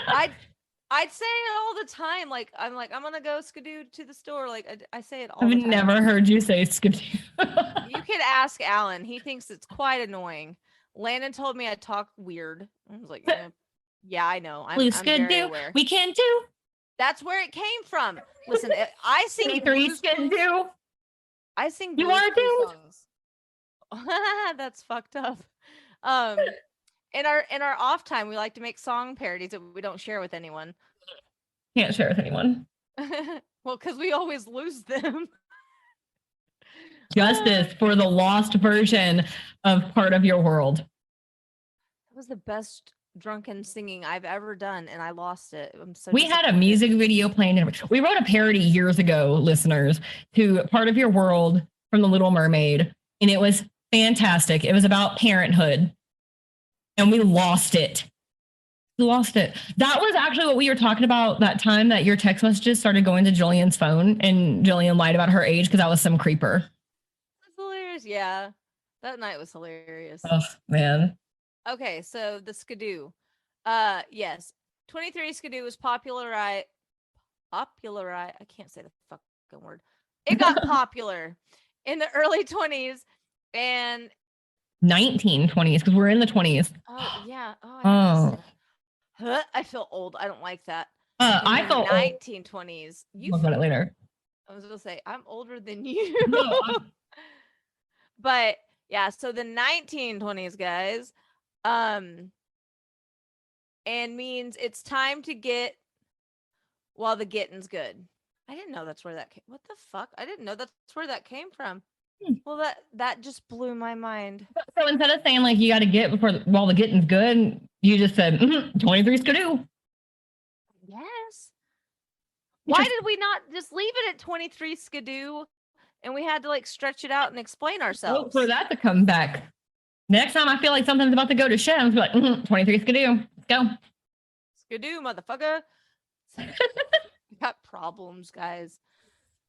I'd say it all the time. Like, I'm gonna go skidoo to the store. Like, I say it all the time. I've never heard you say skidoo. You could ask Alan. He thinks it's quite annoying. Landon told me I talk weird. I was like, yeah, I know. I'm very aware. We can do. That's where it came from. Listen, I sing blues do. I sing you are songs. That's fucked up. In our off time, we like to make song parodies that we don't share with anyone. Can't share with anyone. Well, because we always lose them. Justice for the lost version of Part of Your World. That was the best drunken singing I've ever done, and I lost it. We had a music video playing. We wrote a parody years ago, listeners, to Part of Your World from The Little Mermaid, and it was fantastic. It was about parenthood, and we lost it. We lost it. That was actually what we were talking about that time that your text messages started going to Gillian's phone, and Gillian lied about her age because that was some creeper. That's hilarious. Yeah, that night was hilarious. Oh, man. Okay, so the skidoo. Yes. 23 skidoo was popularized. I can't say the fucking word. It got popular in the early 20s and 1920s, because we're in the 20s. Oh, yeah. Oh. I feel old. I don't like that. I felt 1920s. We'll about it later. I was gonna say I'm older than you. No, but yeah, so the 1920s, guys, and means it's time to get while the getting's good. I didn't know that's where that came. What the fuck? I didn't know that's where that came from. Well, that just blew my mind. So instead of saying like you got to get while the getting's good, you just said 23 skidoo. Yes. Why did we not just leave it at 23 skidoo and we had to like stretch it out and explain ourselves? For that to come back. Next time I feel like something's about to go to shit, I'm like 23 skidoo. Let's go. Skidoo, motherfucker. I got problems, guys.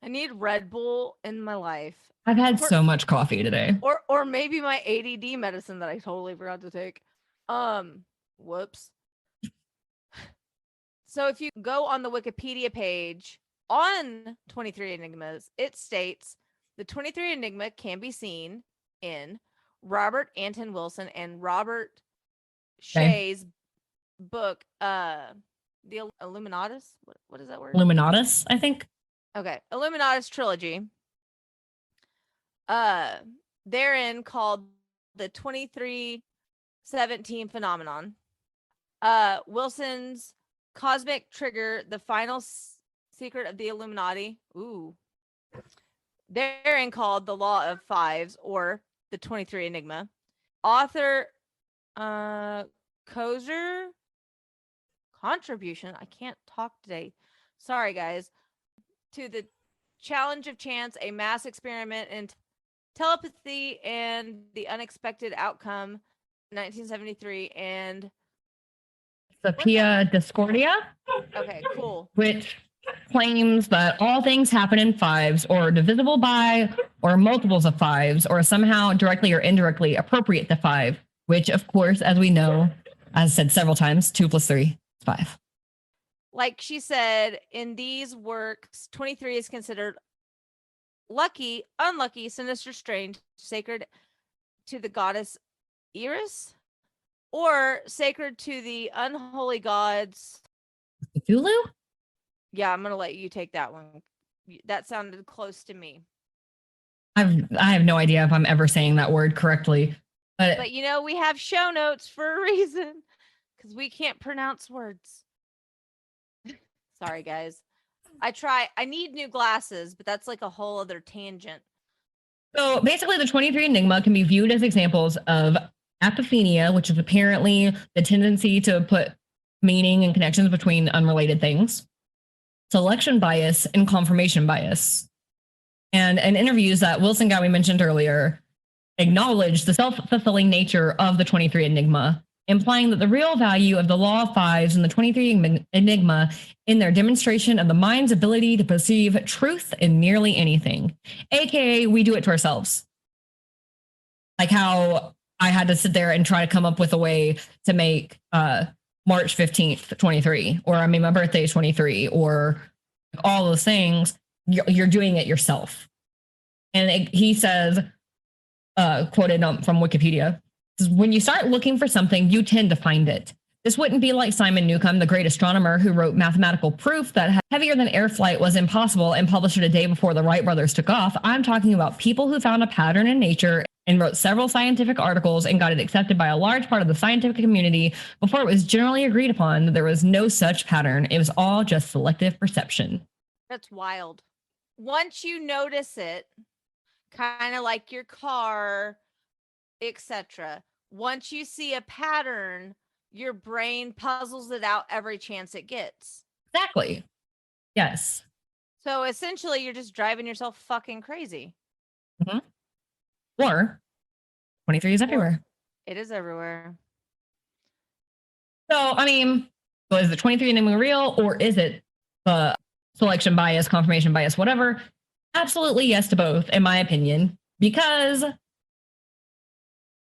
I need Red Bull in my life. I've had so much coffee today. Or maybe my ADD medicine that I totally forgot to take. Whoops. So if you go on the Wikipedia page on 23 Enigmas, it states the 23 Enigma can be seen in Robert Anton Wilson and Robert Shea's book, the Illuminatus. What is that word? Illuminatus, I think. Okay, Illuminatus trilogy. Therein called the 2317 phenomenon. Wilson's Cosmic Trigger, the final secret of the Illuminati. Ooh. Therein called the Law of Fives or the 23 Enigma. Author Kozer contribution. I can't talk today. Sorry, guys. To the Challenge of Chance, a mass experiment in telepathy and the unexpected outcome, 1973, and Sophia Discordia. Okay, cool. Which claims that all things happen in fives or are divisible by or multiples of fives or somehow directly or indirectly appropriate to five, which of course, as we know, as said several times, 2 + 3 is 5. Like she said, in these works, 23 is considered lucky, unlucky, sinister, strange, sacred to the goddess Eris, or sacred to the unholy gods. Cthulhu? Yeah, I'm gonna let you take that one. That sounded close to me. I have no idea if I'm ever saying that word correctly, but you know, we have show notes for a reason because we can't pronounce words. Sorry, guys. I need new glasses, but that's like a whole other tangent. So basically, the 23 Enigma can be viewed as examples of apophenia, which is apparently the tendency to put meaning and connections between unrelated things, selection bias, and confirmation bias. And in interviews that Wilson Gabby mentioned earlier, acknowledged the self-fulfilling nature of the 23 Enigma, implying that the real value of the law of fives and the 23 Enigma in their demonstration of the mind's ability to perceive truth in nearly anything, aka we do it to ourselves. Like how I had to sit there and try to come up with a way to make March 15th 23, or I mean my birthday is 23, or all those things. You're doing it yourself. And he says, quoted from Wikipedia, when you start looking for something, you tend to find it. This wouldn't be like Simon Newcomb, the great astronomer who wrote mathematical proof that heavier than air flight was impossible and published it a day before the Wright brothers took off. I'm talking about people who found a pattern in nature and wrote several scientific articles and got it accepted by a large part of the scientific community before it was generally agreed upon that there was no such pattern. It was all just selective perception. That's wild. Once you notice it, kind of like your car, etc. Once you see a pattern, your brain puzzles it out every chance it gets. Exactly. Yes. So essentially, you're just driving yourself fucking crazy. Mm-hmm. Or 23 is everywhere. It is everywhere. So, I mean, so is the 23 Enigma real, or is it selection bias, confirmation bias, whatever? Absolutely yes to both, in my opinion, because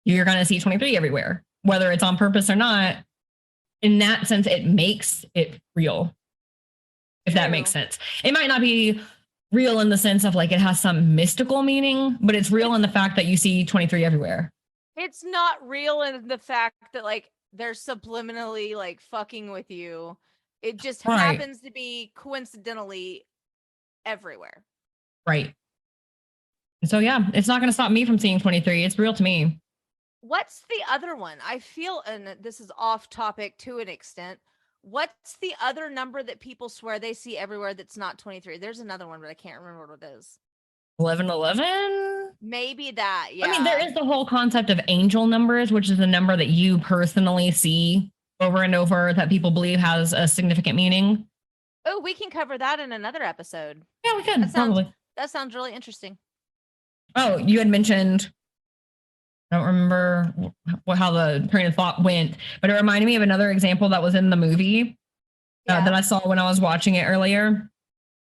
you're going to see 23 everywhere, whether it's on purpose or not. In that sense, it makes it real, if that makes sense. It might not be real in the sense of like it has some mystical meaning, but it's real in the fact that you see 23 everywhere. It's not real in the fact that like they're subliminally like fucking with you It just Right. happens to be coincidentally everywhere. Right. So yeah, it's not going to stop me from seeing 23. It's real to me. What's the other one? I feel, and this is off topic to an extent. What's the other number that people swear they see everywhere that's not 23? There's another one, but I can't remember what it is. 1111? Maybe that, yeah. I mean, there is the whole concept of angel numbers, which is a number that you personally see over and over that people believe has a significant meaning. Oh, we can cover that in another episode. Yeah, we could, probably. That sounds really interesting. Oh, you had mentioned, I don't remember how the train of thought went, but it reminded me of another example that was in the movie that I saw when I was watching it earlier,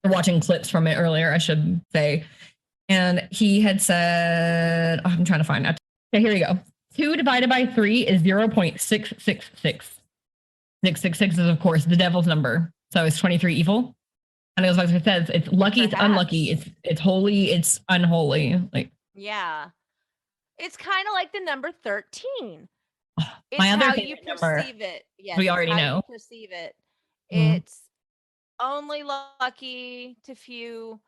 or watching clips from it earlier, I should say. And he had said, I'm trying to find out. Okay, here we go. 2 divided by 3 is 0.666. 666 is, of course, the devil's number. So it's 23 evil. And it was like it says, it's lucky, it's unlucky, it's holy, it's unholy. Like, yeah. It's kind of like the number 13. It's my other how favorite you number, perceive it. Yes, we already how know. you perceive it. Mhm. It's only lucky to few.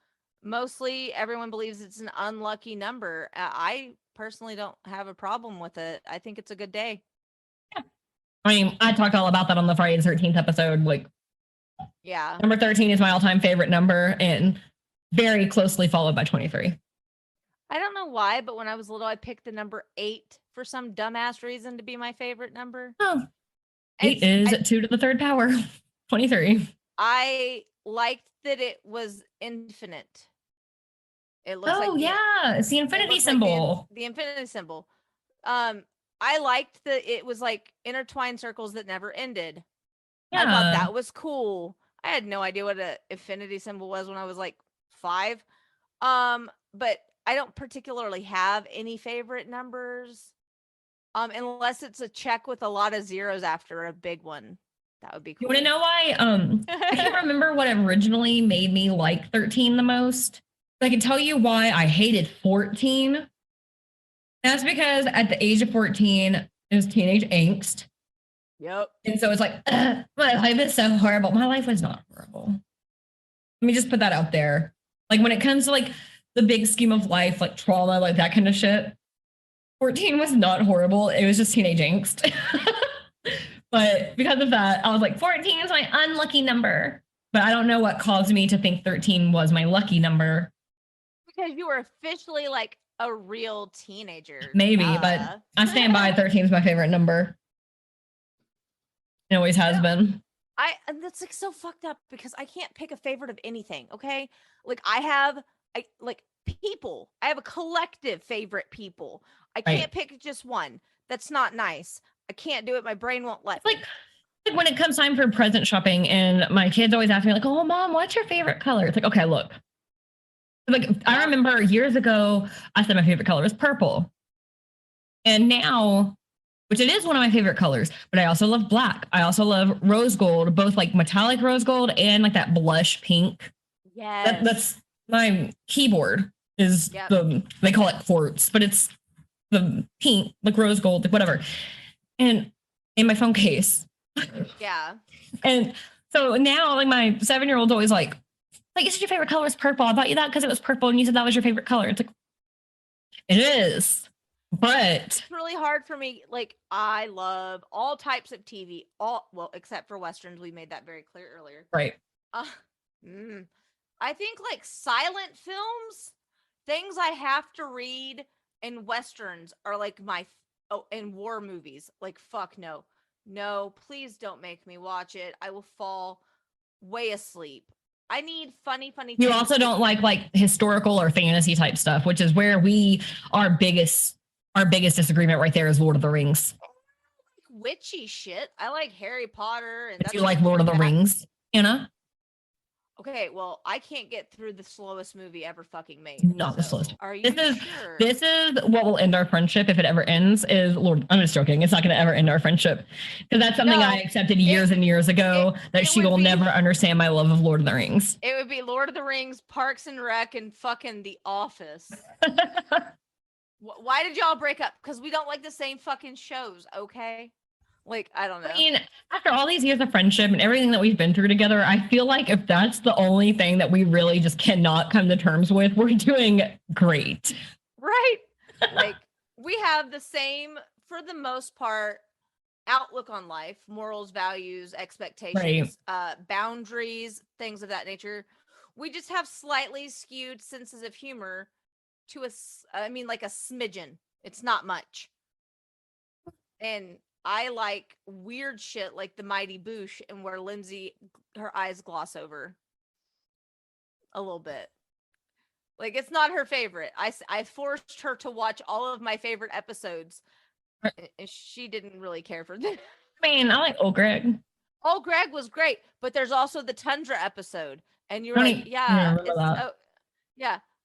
Mostly everyone believes it's an unlucky number. I personally don't have a problem with it. I think it's a good day. Yeah. I mean, I talked all about that on the Friday the 13th episode. Like, yeah. Number 13 is my all-time favorite number and very closely followed by 23. I don't know why, but when I was little, I picked the number 8 for some dumbass reason to be my favorite number. Oh, 8 is 2 to the third power, 23. I liked that it was infinite. It looks it's the infinity symbol. Like the infinity symbol. I liked that it was like intertwined circles that never ended. Yeah. I thought that was cool. I had no idea what an infinity symbol was when I was like 5. But I don't particularly have any favorite numbers. Unless it's a check with a lot of zeros after a big one. That would be cool. You want to know why? I can't remember what originally made me like 13 the most. I can tell you why I hated 14. That's because at the age of 14, it was teenage angst. Yep. And so it's like, my life is so horrible. My life was not horrible. Let me just put that out there. Like when it comes to like the big scheme of life, like trauma, like that kind of shit, 14 was not horrible. It was just teenage angst. But because of that, I was like, 14 is my unlucky number. But I don't know what caused me to think 13 was my lucky number. Because you were officially like a real teenager. Maybe, but I stand by 13 is my favorite number. It always has been. And that's like so fucked up because I can't pick a favorite of anything. Okay. Like I have people. I have a collective favorite people. I can't pick just one. That's not nice. I can't do it. My brain won't let me. Like when it comes time for present shopping and my kids always ask me like, oh mom, what's your favorite color? It's like, okay, look. Like I remember years ago, I said my favorite color is purple. And now, which it is one of my favorite colors, but I also love black. I also love rose gold, both like metallic rose gold and like that blush pink. Yes. That's my keyboard is they call it quartz, but it's the pink, like rose gold, like whatever. And in my phone case. Yeah. And so now like my 7-year-old's always like, you said your favorite color is purple. I bought you that because it was purple and you said that was your favorite color. It's like, it is. But it's really hard for me. Like I love all types of TV, except for Westerns. We made that very clear earlier. Right. I think like silent films, things I have to read, and Westerns are like and war movies. Like, fuck no. No, please don't make me watch it. I will fall way asleep. I need funny You also don't like historical or fantasy type stuff, which is where our biggest disagreement right there is Lord of the Rings. Witchy shit. I like Harry Potter. And you like Lord of the Rings, Anna? Okay, well, I can't get through the slowest movie ever fucking made. Not the slowest. Are you sure? This is what will end our friendship if it ever ends. I'm just joking. It's not going to ever end our friendship because that's something I accepted years and years ago that she will never understand my love of Lord of the Rings. It would be Lord of the Rings, Parks and Rec, and fucking The Office. Why did y'all break up? Because we don't like the same fucking shows, okay? Like, I don't know. I mean, after all these years of friendship and everything that we've been through together, I feel like if that's the only thing that we really just cannot come to terms with, we're doing great. Right? Like, we have the same, for the most part, outlook on life, morals, values, expectations, boundaries, things of that nature. We just have slightly skewed senses of humor to like a smidgen. It's not much. And I like weird shit like the Mighty Boosh, and where Lindsay, her eyes gloss over a little bit. Like, it's not her favorite. I forced her to watch all of my favorite episodes, and she didn't really care for them. I mean, I like Old Greg. Old Greg was great, but there's also the Tundra episode, and you're like,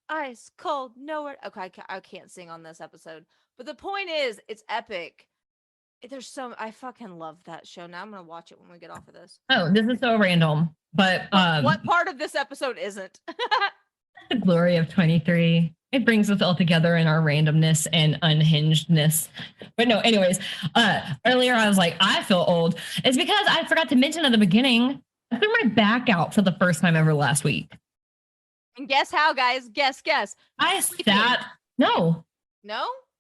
ice cold, nowhere. Okay, I can't sing on this episode, but the point is, it's epic. I fucking love that show. Now I'm gonna watch it when we get off of this. Oh, this is so random, but what part of this episode isn't? The glory of 23. It brings us all together in our randomness and unhingedness. But no, anyways, earlier I was like, I feel old. It's because I forgot to mention at the beginning, I threw my back out for the first time ever last week. And guess how, guys? Guess. No.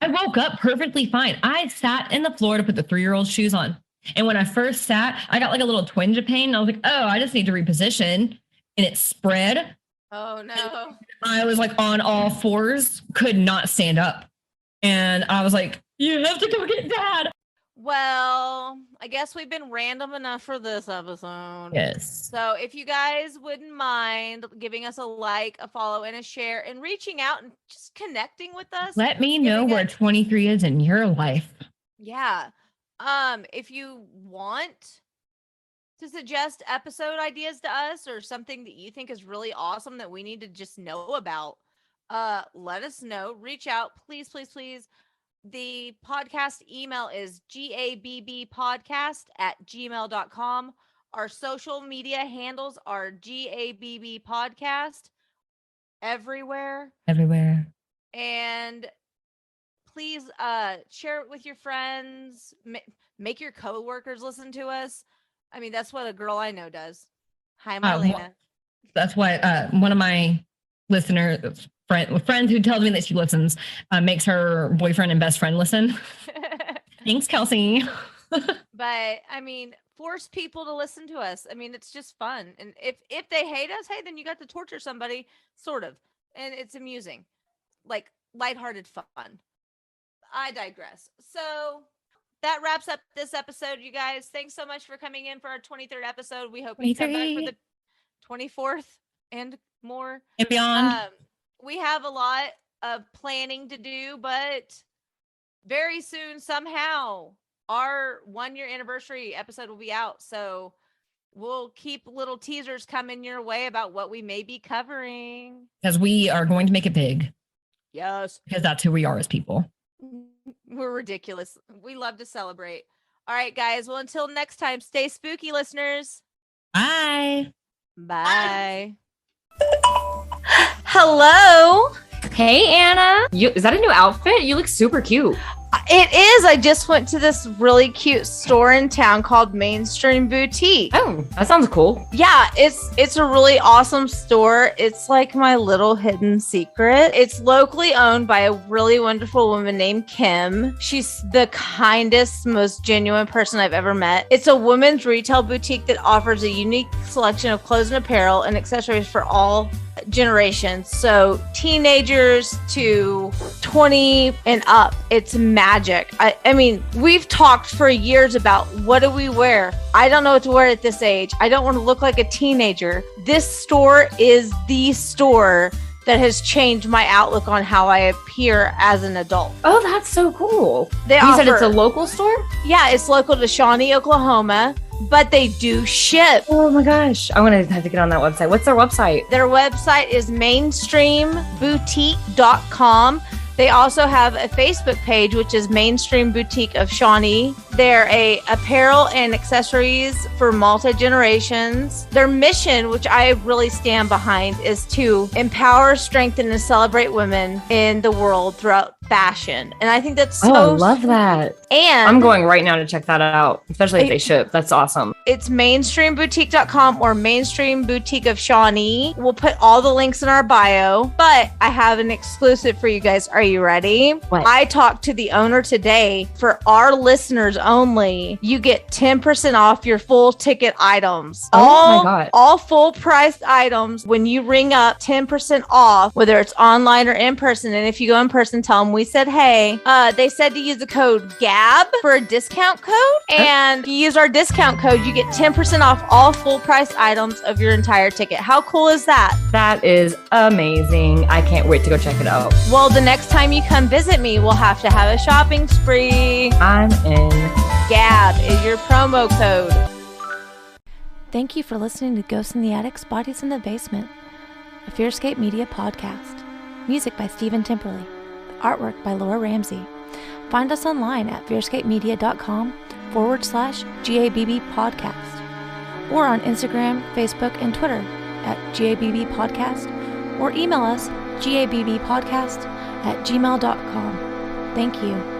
I woke up perfectly fine. I sat in the floor to put the 3-year-old shoes on. And when I first sat, I got like a little twinge of pain. And I was like, oh, I just need to reposition. And it spread. Oh, no. I was like on all fours, could not stand up. And I was like, you have to go get Dad. Well, I guess we've been random enough for this episode. Yes. So if you guys wouldn't mind giving us a like, a follow, and a share, and reaching out and just connecting with us. Let me know where 23 is in your life. Yeah. If you want to suggest episode ideas to us or something that you think is really awesome that we need to just know about, let us know. Reach out, please. The podcast email is gabbpodcast@gmail.com. Our social media handles are GABB podcast everywhere. And please share it with your friends. Make your coworkers listen to us. I mean, that's what a girl I know does. Hi, Marlena. That's what one of my listeners, friend who tells me that she listens, makes her boyfriend and best friend listen. Thanks, Kelsey. But I mean, force people to listen to us. I mean, it's just fun. And if they hate us, hey, then you got to torture somebody, sort of. And it's amusing, like lighthearted fun. I digress. So that wraps up this episode, you guys. Thanks so much for coming in for our 23rd episode. We hope you come back for the 24th and more and beyond. We have a lot of planning to do, but very soon, somehow, our 1-year anniversary episode will be out. So we'll keep little teasers coming your way about what we may be covering. Because we are going to make it big. Yes. Because that's who we are as people. We're ridiculous. We love to celebrate. All right, guys. Well, until next time, stay spooky, listeners. Bye. Bye. Hello. Hey, Anna. Is that a new outfit? You look super cute. It is. I just went to this really cute store in town called Mainstream Boutique. Oh, that sounds cool. Yeah, it's a really awesome store. It's like my little hidden secret. It's locally owned by a really wonderful woman named Kim. She's the kindest, most genuine person I've ever met. It's a women's retail boutique that offers a unique selection of clothes and apparel and accessories for all generations. So teenagers to 20 and up. It's magic. I mean, we've talked for years about what do we wear? I don't know what to wear at this age. I don't want to look like a teenager. This store is the store that has changed my outlook on how I appear as an adult. Oh, that's so cool. You said it's a local store? Yeah, it's local to Shawnee, Oklahoma, but they do ship. Oh my gosh. I'm going to have to get on that website. What's their website? Their website is mainstreamboutique.com. They also have a Facebook page, which is Mainstream Boutique of Shawnee. They're a apparel and accessories for multi-generations. Their mission, which I really stand behind, is to empower, strengthen, and celebrate women in the world throughout fashion. And I think that's so I love that. And I'm going right now to check that out, especially if they ship. That's awesome. It's mainstreamboutique.com or Mainstream Boutique of Shawnee. We'll put all the links in our bio, but I have an exclusive for you guys. Are you ready? What? I talked to the owner today. For our listeners only, you get 10% off your full ticket items. Oh my God. All full priced items when you ring up, 10% off, whether it's online or in person. And if you go in person, tell them we said, hey, they said to use the code GABB for a discount code. And if you use our discount code, you get 10% off all full price items of your entire ticket. How cool is that? That is amazing. I can't wait to go check it out. Well, the next time you come visit me, we'll have to have a shopping spree. I'm in. GABB is your promo code. Thank you for listening to Ghosts in the Attics, Bodies in the Basement, a Fearscape Media podcast. Music by Stephen Timperley. Artwork by Laura Ramsey. Find us online at fearscapemedia.com/GABB podcast or on Instagram, Facebook, and Twitter at GABB podcast or email us gabbpodcast@gmail.com. Thank you.